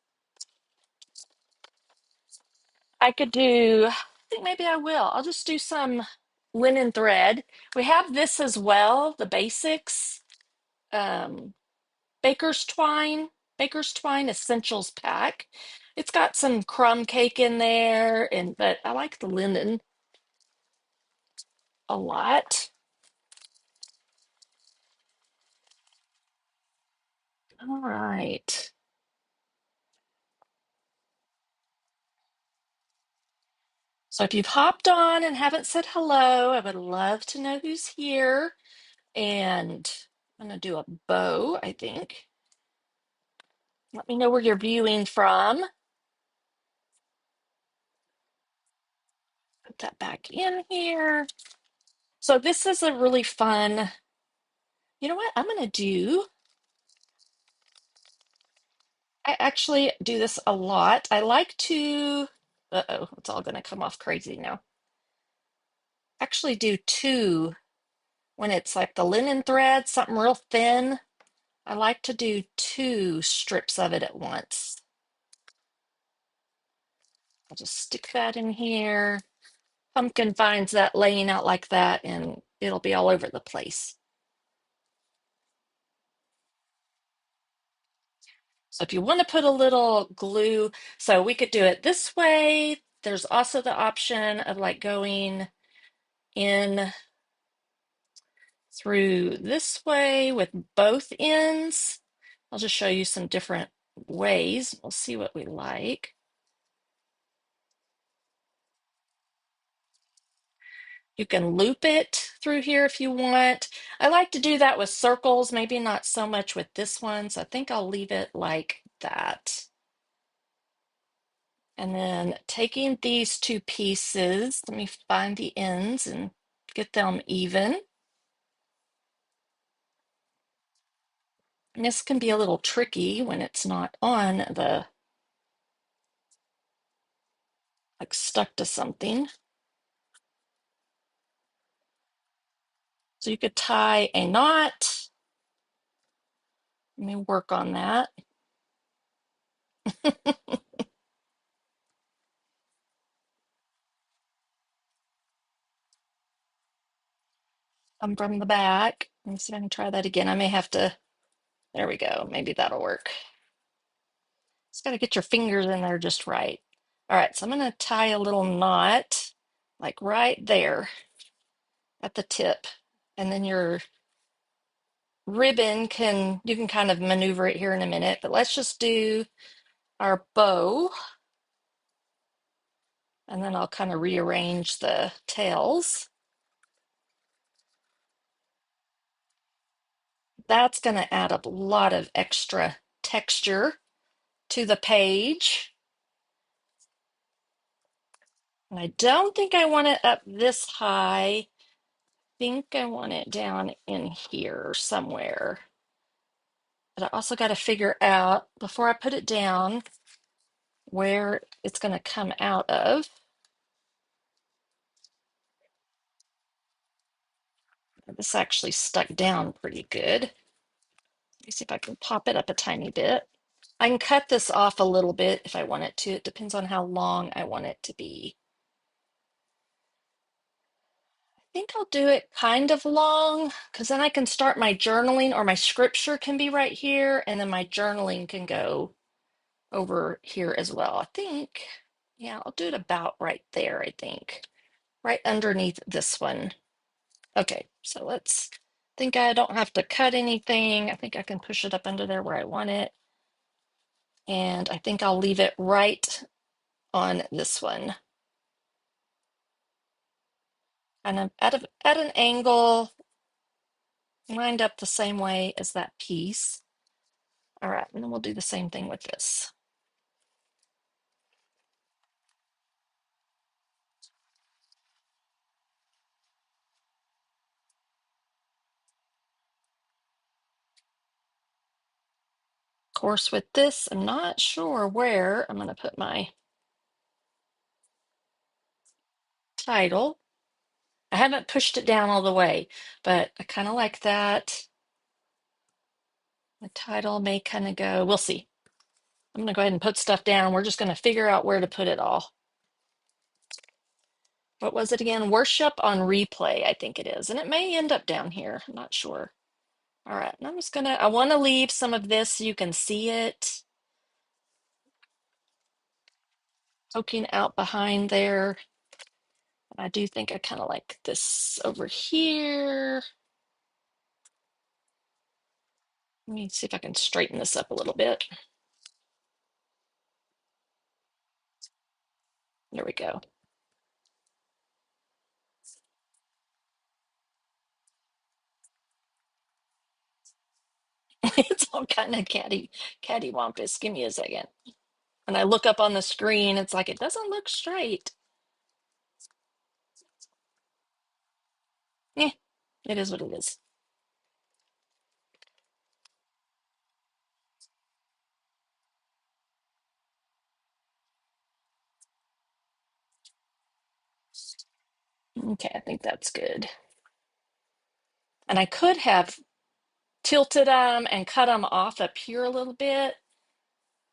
I could do, I think maybe I will. I'll just do some linen thread. We have this as well, the basics. Um, Baker's Twine Essentials Pack. It's got some crumb cake in there, and but I like the linen a lot. All right. So if you've hopped on and haven't said hello, I would love to know who's here. And I'm gonna do a bow, I think. Let me know where you're viewing from. Put that back in here. So this is a really fun, you know what I'm gonna do? I actually do this a lot. I like to, uh-oh, it's all gonna come off crazy now. Actually do two when it's like the linen thread, something real thin. I like to do two strips of it at once. I'll just stick that in here. Pumpkin finds that laying out like that and it'll be all over the place. So if you want to put a little glue, so we could do it this way. There's also the option of like going in through this way with both ends. I'll just show you some different ways. We'll see what we like. You can loop it through here if you want. I like to do that with circles, maybe not so much with this one. So I think I'll leave it like that. And then taking these two pieces, let me find the ends and get them even. And this can be a little tricky when it's not on the, like stuck to something. So you could tie a knot. Let me work on that. Come from the back. Let me see if I can try that again. I may have to, there we go. Maybe that'll work. Just got to get your fingers in there just right. All right, so I'm going to tie a little knot like right there at the tip. And then your ribbon can, you can kind of maneuver it here in a minute, but let's just do our bow. And then I'll kind of rearrange the tails. that's going to add a lot of extra texture to the page. And I don't think I want it up this high. I think I want it down in here somewhere. But I also got to figure out, before I put it down, where it's going to come out of. This actually stuck down pretty good. Let me see if I can pop it up a tiny bit. I can cut this off a little bit if I want it to. It depends on how long I want it to be. I think I'll do it kind of long because then I can start my journaling, or my scripture can be right here, and then my journaling can go over here as well. I think, yeah, I'll do it about right there, I think. Right underneath this one. Okay, so let's think I don't have to cut anything. I think I can push it up under there where I want it. And I think I'll leave it right on this one. And I'm at an angle, lined up the same way as that piece. All right, and then we'll do the same thing with this. Of course, with this, I'm not sure where I'm going to put my title. I haven't pushed it down all the way, but I kind of like that. The title may kind of go, we'll see. I'm going to go ahead and put stuff down. We're just going to figure out where to put it all. What was it again? Worship on replay, I think it is. And it may end up down here. I'm not sure. All right. And I'm just going to, I want to leave some of this so you can see it poking out behind there. I do think I kind of like this over here. Let me see if I can straighten this up a little bit. There we go. It's all kind of cattywampus. Give me a second. When I look up on the screen, it's like it doesn't look straight. Eh, it is what it is. Okay, I think that's good. And I could have tilted them and cut them off up here a little bit.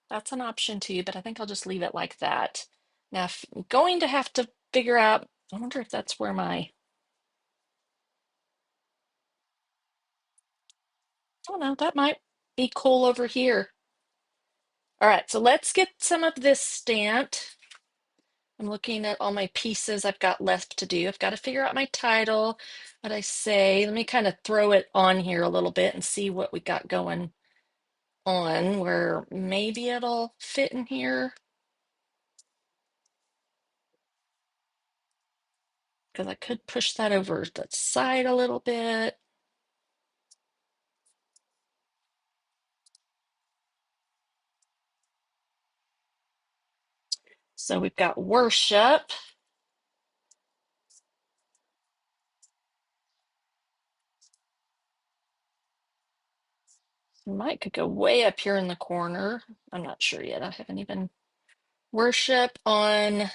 That's an option too, but I think I'll just leave it like that. Now, if I'm going to have to figure out, I wonder if that's where my, I don't know, that might be cool over here. All right, so let's get some of this stamped. I'm looking at all my pieces I've got left to do. I've got to figure out my title, what I say. Let me kind of throw it on here a little bit and see what we got going on, where maybe it'll fit in here. Because I could push that over the side a little bit. So we've got worship. Might could go way up here in the corner. I'm not sure yet. I haven't even worship on.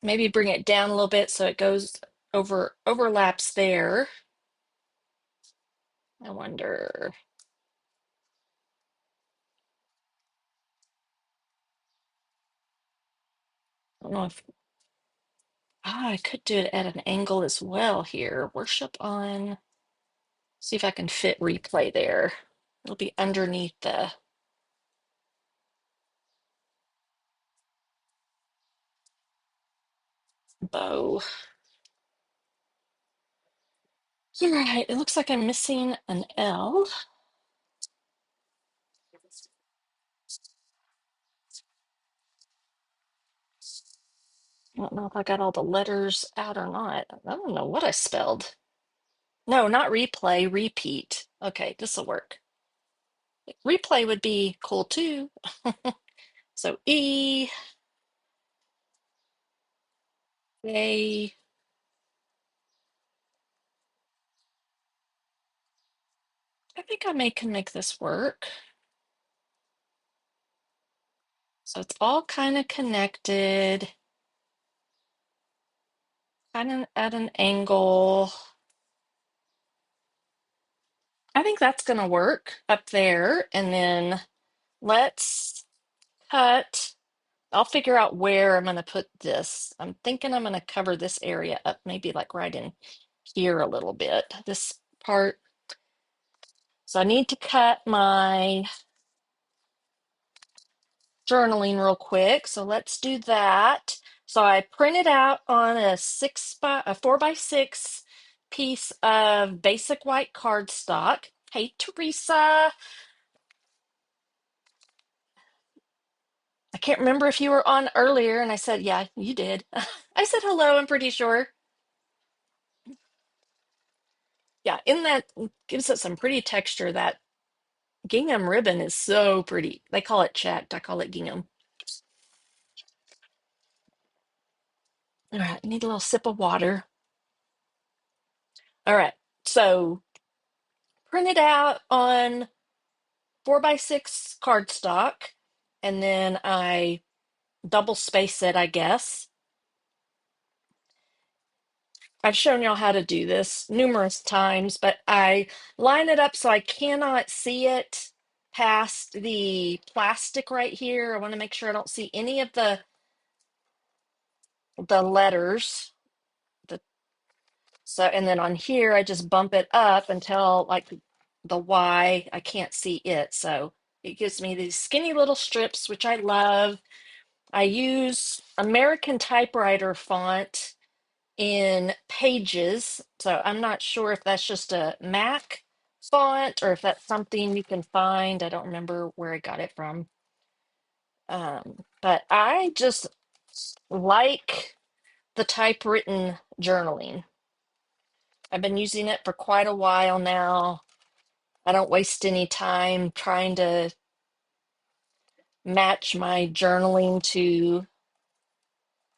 Maybe bring it down a little bit so it goes overlaps there. I wonder. I don't know if I could do it at an angle as well here. Worship on. See if I can fit replay there. It'll be underneath the bow. All right, it looks like I'm missing an L. I don't know if I got all the letters out or not. I don't know what I spelled. No, not replay, repeat. Okay, this will work. Replay would be cool too. So E, A, I think can make this work. So it's all kind of connected, kind of at an angle. I think that's going to work up there. And then let's cut. I'll figure out where I'm going to put this. I'm thinking I'm going to cover this area up, maybe like right in here a little bit, this part. So I need to cut my journaling real quick. So let's do that. So I printed out on a 4x6 piece of basic white cardstock. Hey, Teresa. I can't remember if you were on earlier, and I said, yeah, you did. I said hello, I'm pretty sure. Yeah, in that gives it some pretty texture. That gingham ribbon is so pretty. They call it checked. I call it gingham. All right, need a little sip of water. All right, so print it out on 4x6 cardstock, and then I double space it, I guess. I've shown y'all how to do this numerous times, but I line it up so I cannot see it past the plastic right here. I want to make sure I don't see any of the letters. The, so, and then on here, I just bump it up until like the Y, I can't see it. So it gives me these skinny little strips, which I love. I use American typewriter font in Pages. So I'm not sure if that's just a Mac font or if that's something you can find. I don't remember where I got it from. But I just like the typewritten journaling. I've been using it for quite a while now. I don't waste any time trying to match my journaling to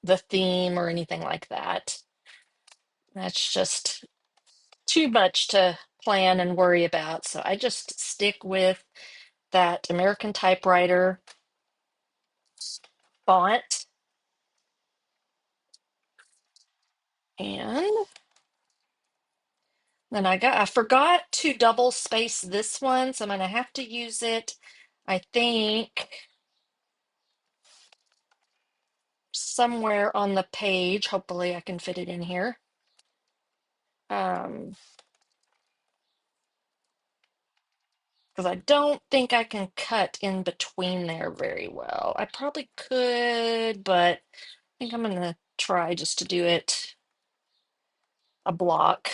the theme or anything like that. That's just too much to plan and worry about. So I just stick with that American typewriter font. And then I forgot to double space this one, so I'm gonna have to use it, I think, somewhere on the page. Hopefully I can fit it in here. Because I don't think I can cut in between there very well. I probably could, but I think I'm gonna try just to do it a block.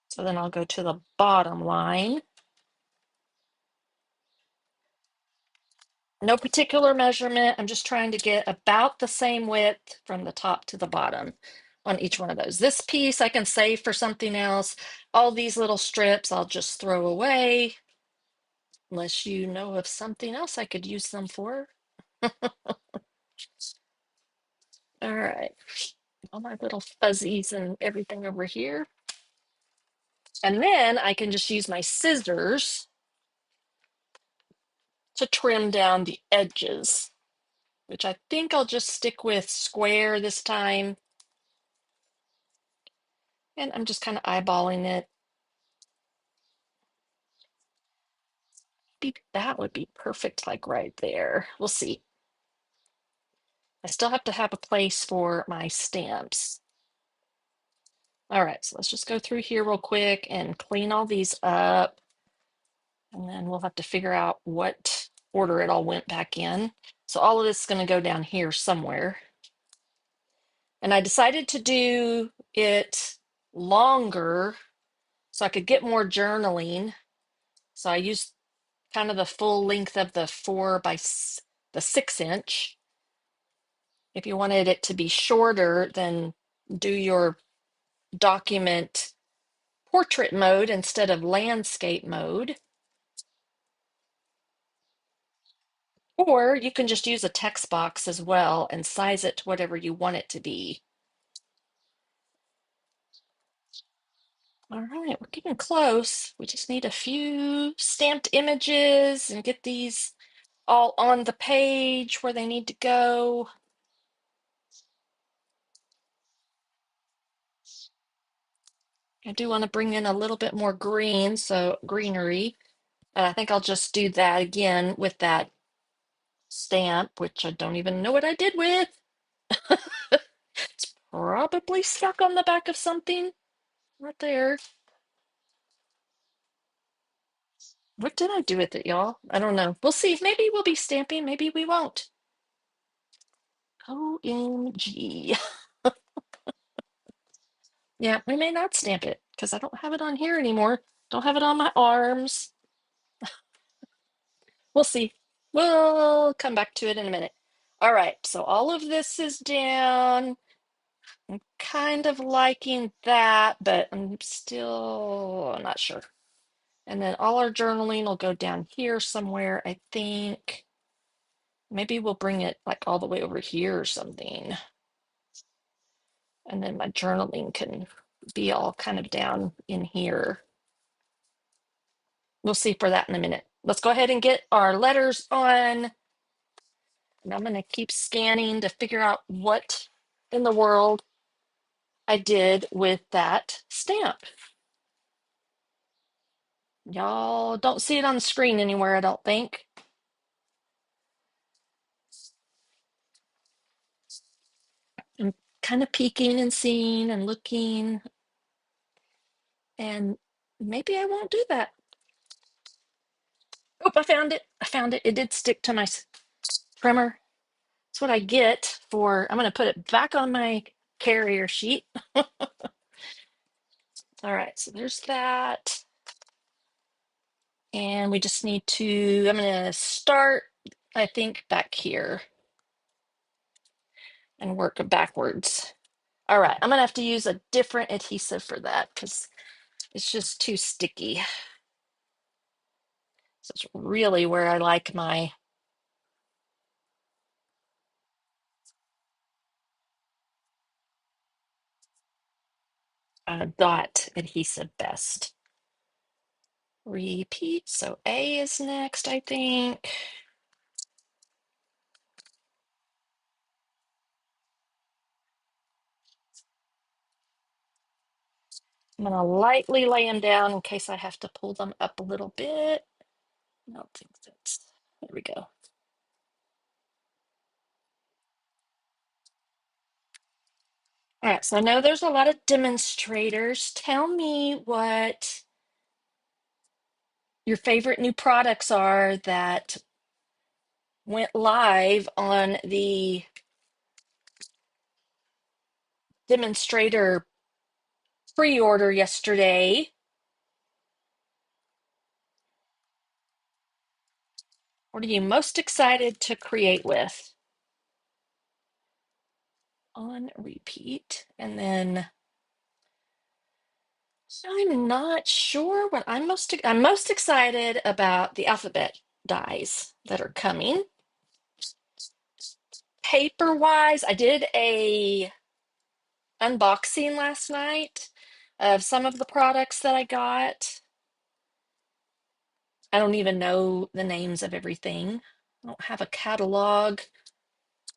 So then I'll go to the bottom line. No particular measurement. I'm just trying to get about the same width from the top to the bottom on each one of those. This piece I can save for something else. All these little strips I'll just throw away unless you know of something else I could use them for. All right. All my little fuzzies and everything over here. And then I can just use my scissors to trim down the edges, which I think I'll just stick with square this time. And I'm just kind of eyeballing it. That would be perfect, like right there. We'll see. I still have to have a place for my stamps. All right, so let's just go through here real quick and clean all these up. And then we'll have to figure out what order it all went back in. So all of this is going to go down here somewhere. And I decided to do it longer so I could get more journaling. So I used kind of the full length of the the 6 inch. If you wanted it to be shorter, then do your document portrait mode instead of landscape mode. Or you can just use a text box as well and size it to whatever you want it to be. All right, we're getting close. We just need a few stamped images and get these all on the page where they need to go. I do want to bring in a little bit more green, so greenery. And I think I'll just do that again with that stamp, which I don't even know what I did with. It's probably stuck on the back of something right there. What did I do with it, y'all? I don't know. We'll see. Maybe we'll be stamping, maybe we won't. OMG. Yeah, we may not stamp it because I don't have it on here anymore. Don't have it on my arms. We'll see. We'll come back to it in a minute. All right, so all of this is down. I'm kind of liking that, but I'm still not sure. And then all our journaling will go down here somewhere, I think. Maybe we'll bring it like all the way over here or something. And then my journaling can be all kind of down in here. We'll see for that in a minute. Let's go ahead and get our letters on. And I'm going to keep scanning to figure out what in the world I did with that stamp. Y'all don't see it on the screen anywhere, I don't think. I'm kind of peeking and seeing and looking, and maybe I won't do that. Oh, I found it. I found it. It did stick to my trimmer. That's what I get for, I'm going to put it back on my carrier sheet. All right, so there's that. And we just need to, I'm going to start, I think, back here and work backwards. All right, I'm going to have to use a different adhesive for that because it's just too sticky. So it's really where I like my dot adhesive best. Repeat, so A is next, I think. I'm gonna lightly lay them down in case I have to pull them up a little bit. I don't think that's, there we go. All right, so I know there's a lot of demonstrators. Tell me what your favorite new products are that went live on the demonstrator pre-order yesterday. What are you most excited to create with? On repeat. And then I'm not sure what I'm most excited about the alphabet dies that are coming. Paper wise, I did a unboxing last night of some of the products that I got. I don't even know the names of everything. I don't have a catalog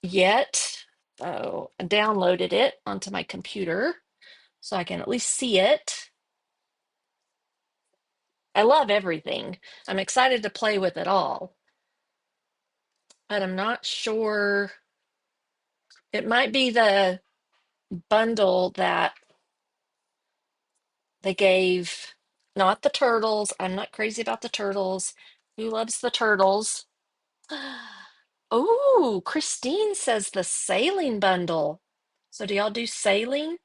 yet. So I downloaded it onto my computer so I can at least see it. I love everything. I'm excited to play with it all, but I'm not sure. It might be the bundle that they gave, not the turtles. I'm not crazy about the turtles. Who loves the turtles? Oh, Christine says the sailing bundle. So do y'all do sailing?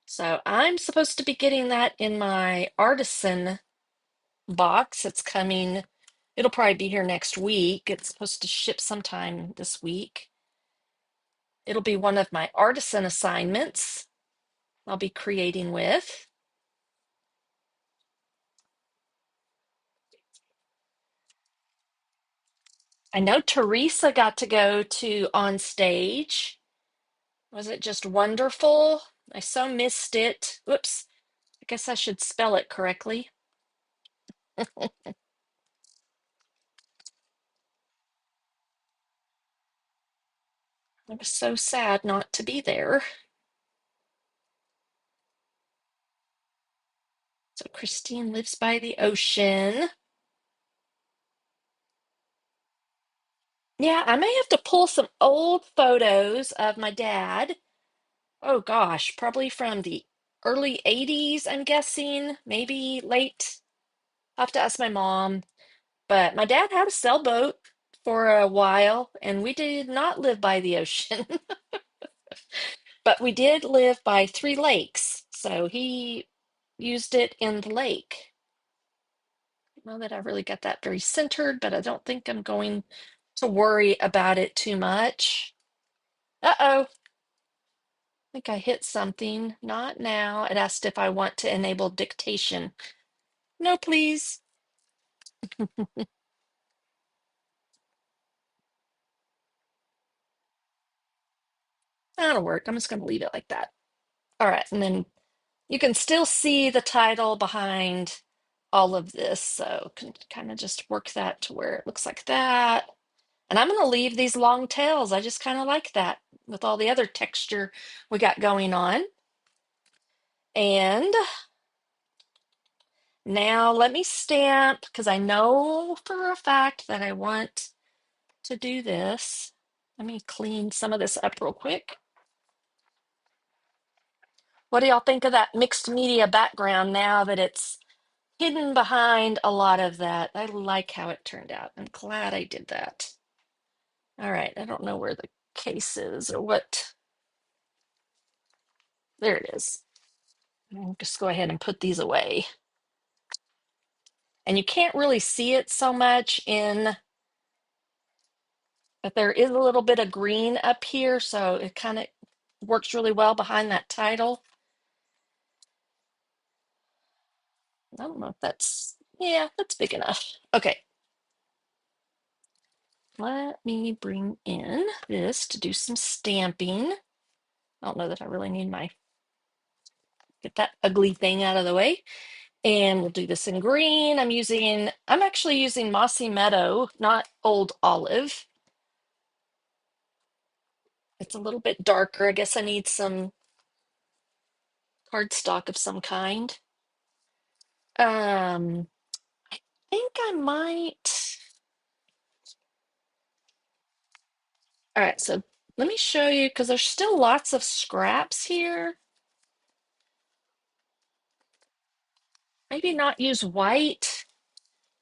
So I'm supposed to be getting that in my artisan box. It's coming. It'll probably be here next week. It's supposed to ship sometime this week. It'll be one of my artisan assignments I'll be creating with. I know Teresa got to go to on stage. Was it just wonderful? I so missed it. Whoops. I guess I should spell it correctly. I was so sad not to be there. So Christine lives by the ocean. Yeah, I may have to pull some old photos of my dad. Oh gosh, probably from the early 80s, I'm guessing, maybe late. I'll have to ask my mom. But my dad had a sailboat for a while, and we did not live by the ocean, but we did live by three lakes. So he used it in the lake. I don't know that I really got that very centered, but I don't think I'm going to worry about it too much. Uh-oh, I think I hit something. Not now. It asked if I want to enable dictation. No, please. That'll work. I'm just going to leave it like that. All right, and then you can still see the title behind all of this, so can kind of just work that to where it looks like that. And I'm going to leave these long tails. I just kind of like that with all the other texture we got going on. And now let me stamp because I know for a fact that I want to do this. Let me clean some of this up real quick. What do y'all think of that mixed media background now that it's hidden behind a lot of that? I like how it turned out. I'm glad I did that. All right, I don't know where the case is or what. There it is. I'll just go ahead and put these away. And you can't really see it so much in, but there is a little bit of green up here, so it kind of works really well behind that title. I don't know if that's, yeah, that's big enough. Okay, let me bring in this to do some stamping. I don't know that I really need my, get that ugly thing out of the way. And we'll do this in green. I'm actually using Mossy Meadow, not Old Olive. It's a little bit darker. I guess I need some cardstock of some kind. I think I might. All right, so let me show you because there's still lots of scraps here. Maybe not use white.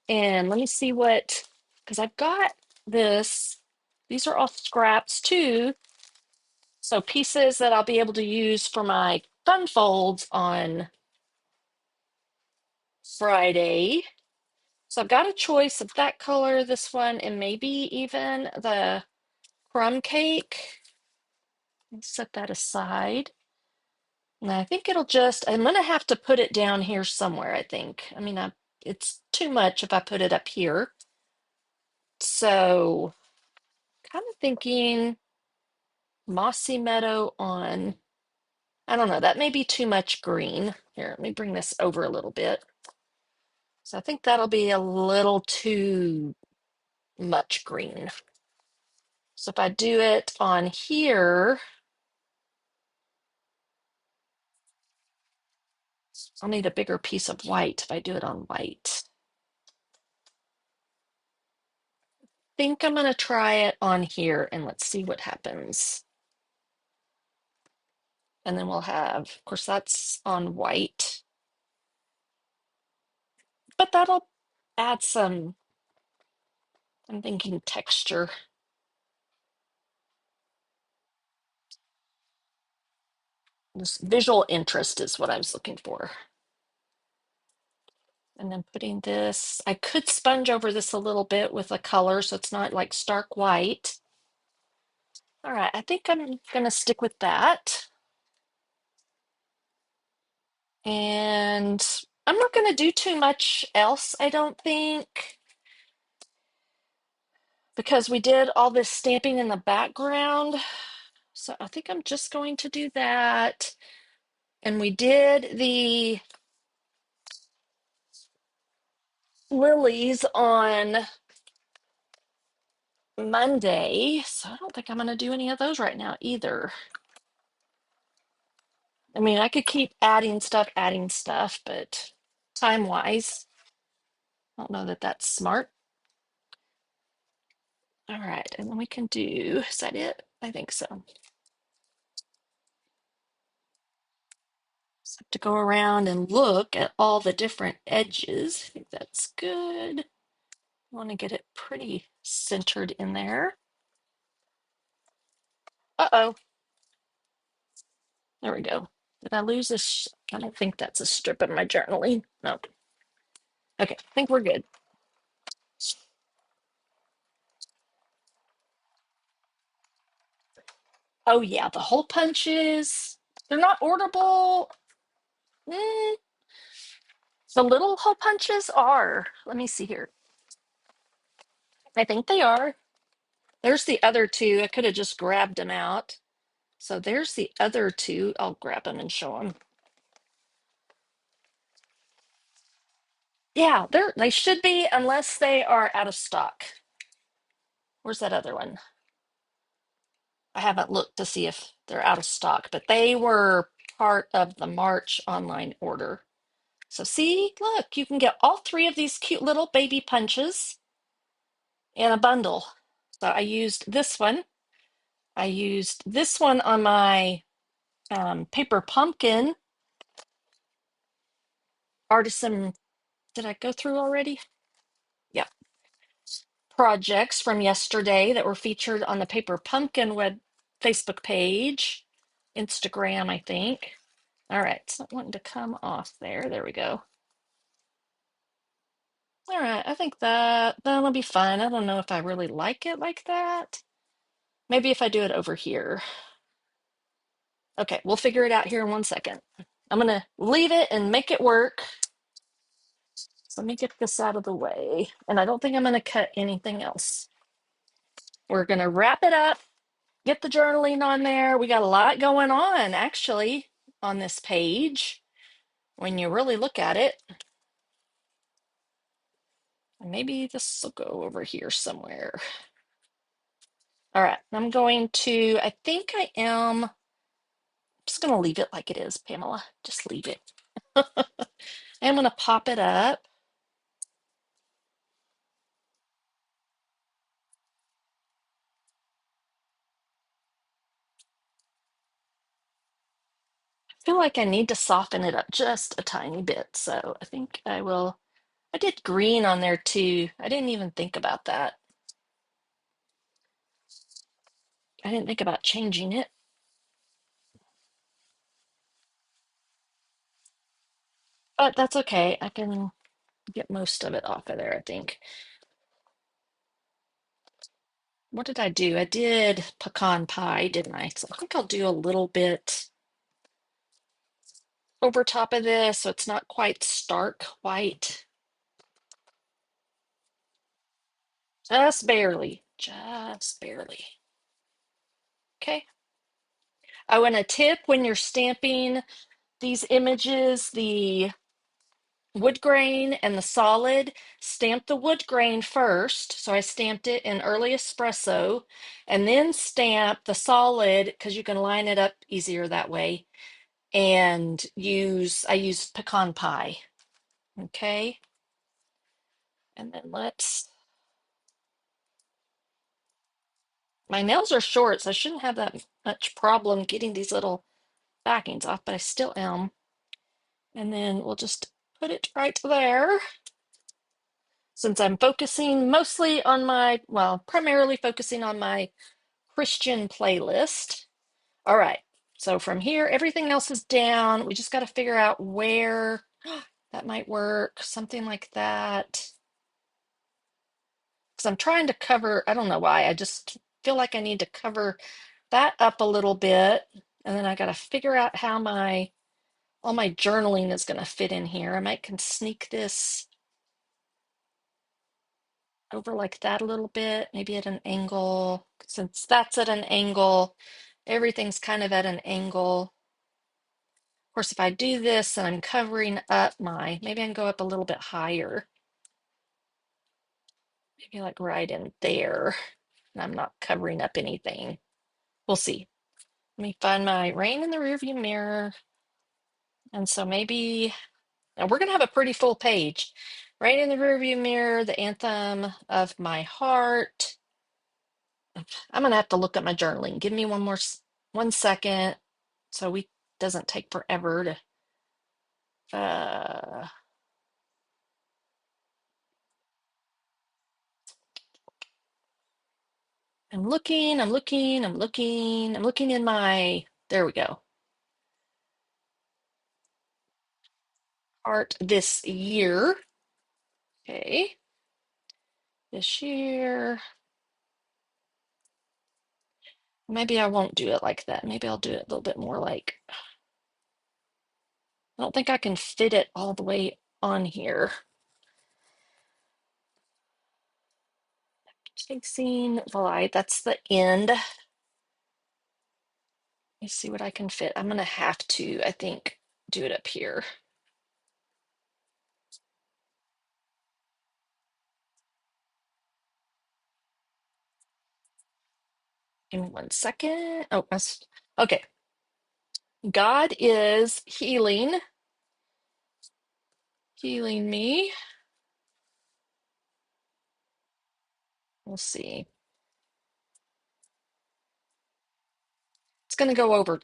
And let me see what, because I've got this. These are all scraps too. So pieces that I'll be able to use for my fun folds on Friday. So I've got a choice of that color, this one, and maybe even the crumb cake. Let's set that aside. And I think I'm going to have to put it down here somewhere, I think. I mean, it's too much if I put it up here. So kind of thinking Mossy Meadow on, I don't know, that may be too much green. Here, let me bring this over a little bit. So I think that'll be a little too much green. So if I do it on here, I'll need a bigger piece of white if I do it on white. I think I'm going to try it on here and let's see what happens. And then we'll have, of course, that's on white, but that'll add some, I'm thinking texture. This visual interest is what I was looking for. And then putting this, I could sponge over this a little bit with a color so it's not like stark white. All right, I think I'm gonna stick with that. And I'm not gonna do too much else, I don't think, because we did all this stamping in the background. So I think I'm just going to do that. And we did the lilies on Monday, so I don't think I'm going to do any of those right now either. I mean, I could keep adding stuff, but time-wise, I don't know that that's smart. All right, and then we can do, is that it? I think so. Just have to go around and look at all the different edges. I think that's good. I want to get it pretty centered in there. Uh-oh. There we go. Did I lose this? I don't think that's a strip of my journaling. No. Okay, I think we're good. Oh yeah, the hole punches. They're not orderable. Mm, the little hole punches are. Let me see here. I think they are. There's the other two. I could have just grabbed them out. So there's the other two. I'll grab them and show them. Yeah, they should be unless they are out of stock. Where's that other one? I haven't looked to see if they're out of stock, but they were part of the March online order. So see, look, you can get all three of these cute little baby punches in a bundle. So I used this one. I used this one on my paper pumpkin artisan. Did I go through already? Yeah. Projects from yesterday that were featured on the paper pumpkin web Facebook page, Instagram, I think. All right, it's not wanting to come off there. There we go. All right, I think that'll be fine. I don't know if I really like it like that. Maybe if I do it over here. Okay, we'll figure it out here in 1 second. I'm gonna leave it and make it work. So let me get this out of the way. And I don't think I'm gonna cut anything else. We're gonna wrap it up, get the journaling on there. We got a lot going on actually on this page when you really look at it. And maybe this will go over here somewhere. All right, I'm going to, I think I am just going to leave it like it is, Pamela. Just leave it. I'm going to pop it up. I feel like I need to soften it up just a tiny bit. So I think I will. I did green on there too. I didn't even think about that. I didn't think about changing it. But that's okay. I can get most of it off of there, I think. What did I do? I did pecan pie, didn't I? So I think I'll do a little bit over top of this so it's not quite stark white. Just barely. Just barely. Okay. Oh, and a tip when you're stamping these images, the wood grain and the solid, stamp the wood grain first. So I stamped it in early espresso and then stamp the solid because you can line it up easier that way. And I used pecan pie. Okay. And then my nails are short, so I shouldn't have that much problem getting these little backings off, but I still am. And then we'll just put it right there. Since I'm focusing mostly on primarily focusing on my Christian playlist. All right. So from here, everything else is down. We just got to figure out where that might work, something like that. Because I'm trying to cover, I don't know why, I just feel like I need to cover that up a little bit. And then I got to figure out how all my journaling is going to fit in here. I might can sneak this over like that a little bit, maybe at an angle. Since that's at an angle, everything's kind of at an angle. Of course, if I do this and I'm covering up maybe I can go up a little bit higher. Maybe like right in there. And I'm not covering up anything. We'll see. Let me find my rain in the rearview mirror. And so maybe, now we're going to have a pretty full page. Rain in the rearview mirror, the anthem of my heart. I'm going to have to look at my journaling. Give me 1 second so we doesn't take forever to, I'm looking in there we go. Art this year. Okay. This year. Maybe I won't do it like that. Maybe I'll do it a little bit more like, I don't think I can fit it all the way on here. Chasing the light, that's the end. Let me see what I can fit. I'm gonna have to, I think, do it up here. Give me 1 second. Oh, okay. God is healing me. We'll see. It's got to go over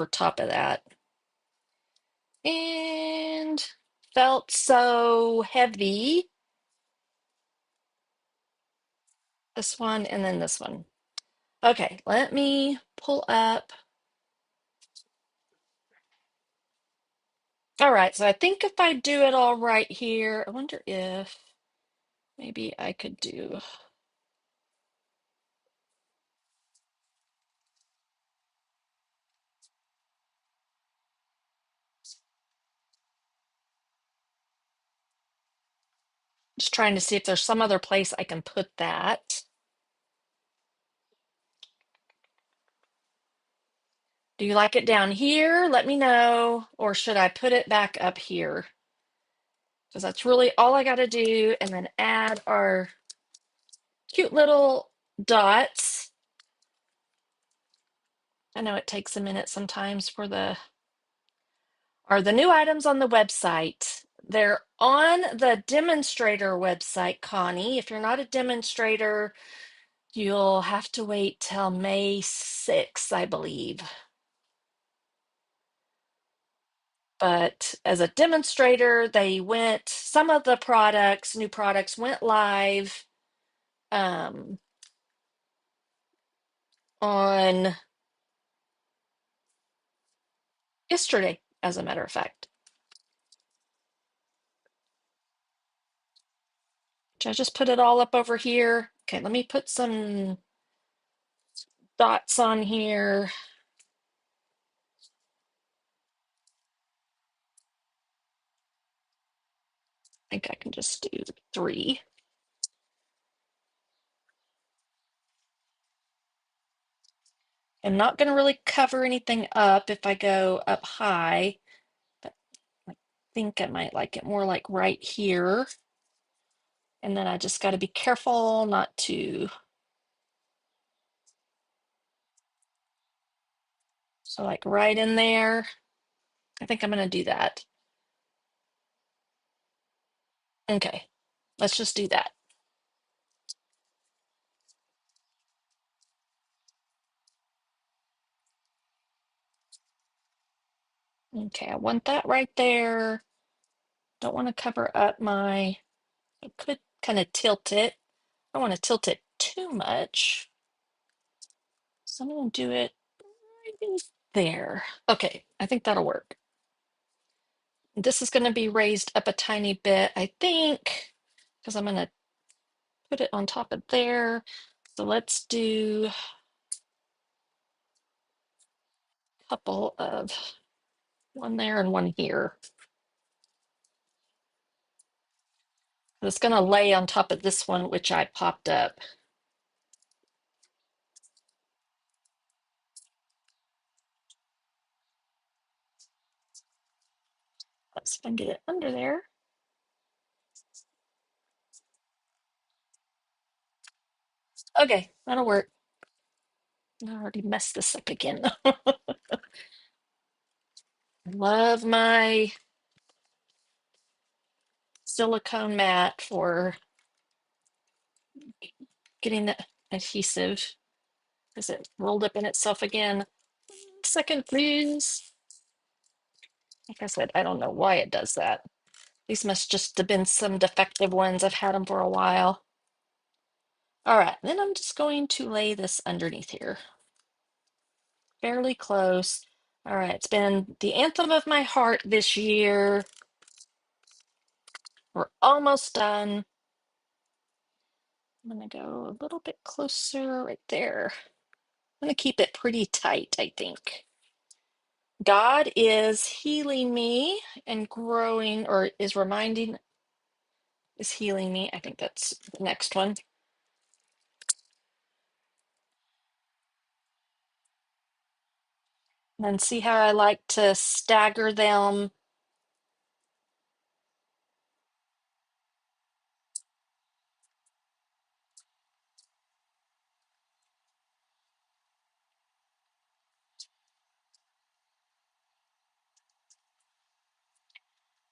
top of that. And felt so heavy. This one and then this one. Okay, let me pull up. All right, so I think if I do it all right here, I wonder if maybe I could do. Just trying to see if there's some other place I can put that. Do you like it down here? Let me know. Or should I put it back up here? Because that's really all I got to do. And then add our cute little dots. I know it takes a minute sometimes for the new items on the website. They're on the demonstrator website, Connie. If you're not a demonstrator, you'll have to wait till May 6th, I believe. But as a demonstrator, some of the new products went live on yesterday, as a matter of fact. Should I just put it all up over here? Okay, let me put some dots on here. I think I can just do 3. I'm not going to really cover anything up if I go up high, but I think I might like it more like right here. And then I just got to be careful not to. So like right in there. I think I'm going to do that. Okay, let's just do that. Okay, I want that right there. Don't want to cover up I could kind of tilt it. I don't want to tilt it too much. So I'm going to do it right there. Okay, I think that'll work. This is going to be raised up a tiny bit, I think, because I'm going to put it on top of there. So let's do couple of one there and one here. It's going to lay on top of this one, which I popped up. Let's see if I can get it under there. Okay, that'll work. I already messed this up again. Love my silicone mat for getting the adhesive because it rolled up in itself again. Second, please. Like I said, I don't know why it does that. These must just have been some defective ones. I've had them for a while. All right, then I'm just going to lay this underneath here. Fairly close. All right, it's been the anthem of my heart this year. We're almost done. I'm going to go a little bit closer right there. I'm going to keep it pretty tight, I think. God is healing me and growing, or is healing me. I think that's the next one. And then see how I like to stagger them.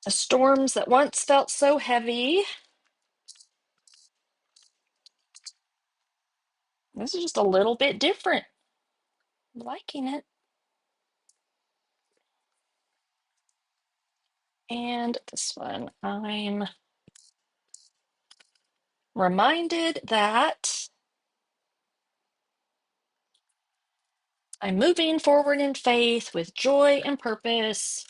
The storms that once felt so heavy. This is just a little bit different. I'm liking it. And this one, I'm reminded that I'm moving forward in faith with joy and purpose.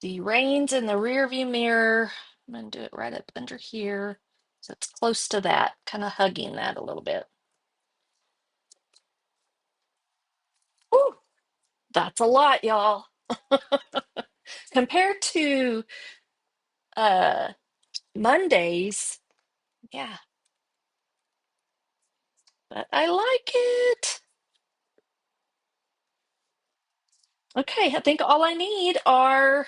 The rain's in the rearview mirror. I'm going to do it right up under here. So it's close to that, kind of hugging that a little bit. Whew, that's a lot, y'all. Compared to uh Mondays, yeah, but I like it. Okay, I think all I need are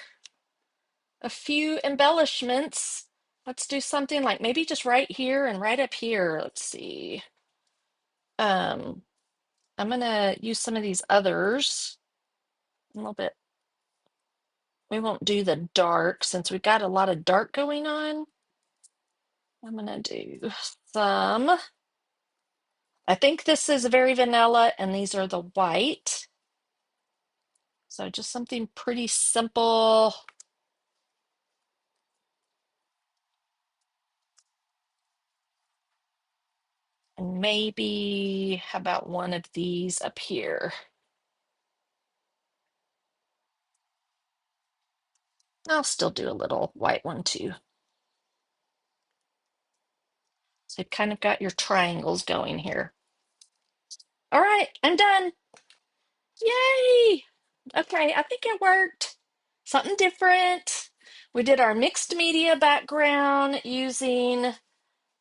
a few embellishments. Let's do something like maybe just right here and right up here. Let's see. Um, I'm gonna use some of these others a little bit. We won't do the dark since we've got a lot of dark going on. I'm gonna do some. I think this is very vanilla and these are the white. So just something pretty simple. And maybe, how about one of these up here? I'll still do a little white one too. So you've kind of got your triangles going here. All right, I'm done. Yay! Okay, I think it worked. Something different. We did our mixed media background using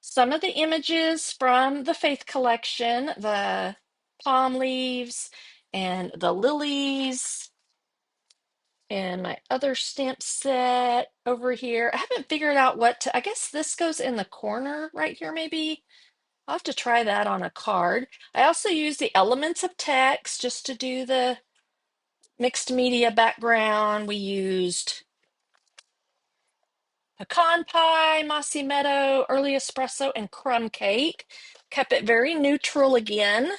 some of the images from the Faith collection, the palm leaves and the lilies, and my other stamp set over here. I haven't figured out what to, I guess this goes in the corner right here, maybe. I'll have to try that on a card. I also use the elements of text just to do the mixed media background. We used pecan pie, mossy meadow, early espresso, and crumb cake. Kept it very neutral again.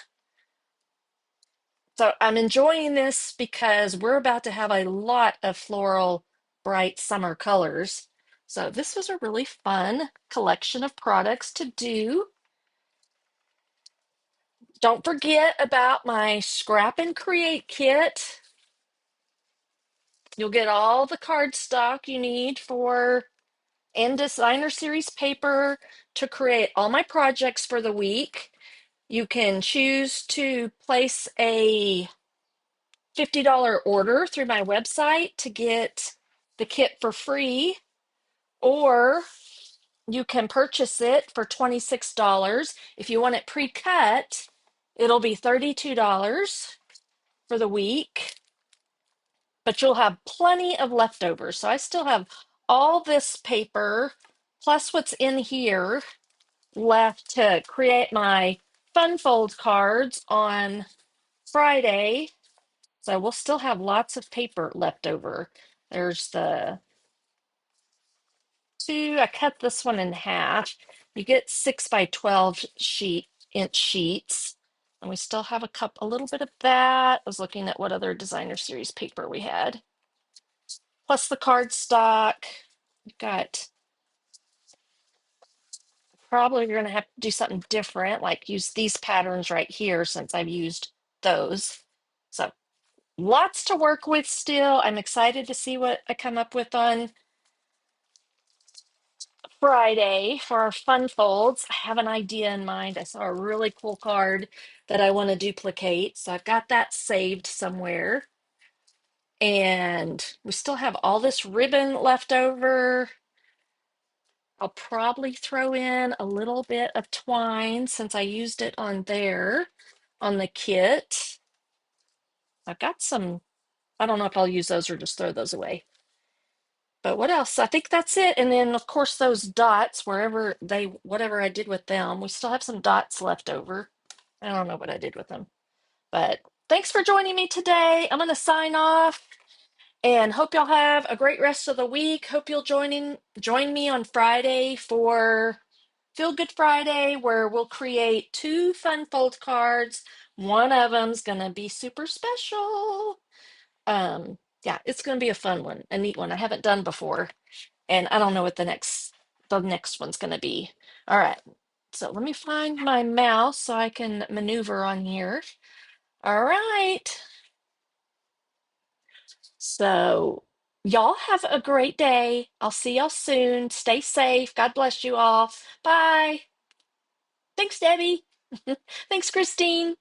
So I'm enjoying this because we're about to have a lot of floral, bright summer colors. So this was a really fun collection of products to do. Don't forget about my Scrap and Create kit. You'll get all the cardstock you need for and designer series paper to create all my projects for the week. You can choose to place a $50 order through my website to get the kit for free, or you can purchase it for $26. If you want it pre-cut, it'll be $32 for the week, but you'll have plenty of leftovers. So I still have all this paper plus what's in here left to create my fun fold cards on Friday. So we'll still have lots of paper left over. There's the two. I cut this one in half. You get 6 by 12 inch sheets. And we still have a little bit of that. I was looking at what other designer series paper we had. Plus the cardstock. We've got, probably you're gonna have to do something different, like use these patterns right here since I've used those. So lots to work with still. I'm excited to see what I come up with on Friday for our fun folds. I have an idea in mind. I saw a really cool card that I want to duplicate. So I've got that saved somewhere. And we still have all this ribbon left over. I'll probably throw in a little bit of twine since I used it on there on the kit. I've got some, I don't know if I'll use those or just throw those away. But what else? I think that's it. And then of course those dots, whatever I did with them, we still have some dots left over. I don't know what I did with them. But thanks for joining me today. I'm gonna sign off and hope y'all have a great rest of the week. Hope you'll join me on Friday for Feel Good Friday, where we'll create 2 fun fold cards. One of them's gonna be super special. Yeah, it's gonna be a fun one, a neat one I haven't done before, and I don't know what the next one's gonna be. All right, so let me find my mouse so I can maneuver on here. All right, so y'all have a great day. I'll see y'all soon. Stay safe. God bless you all. Bye. Thanks, Debbie. Thanks, Christine.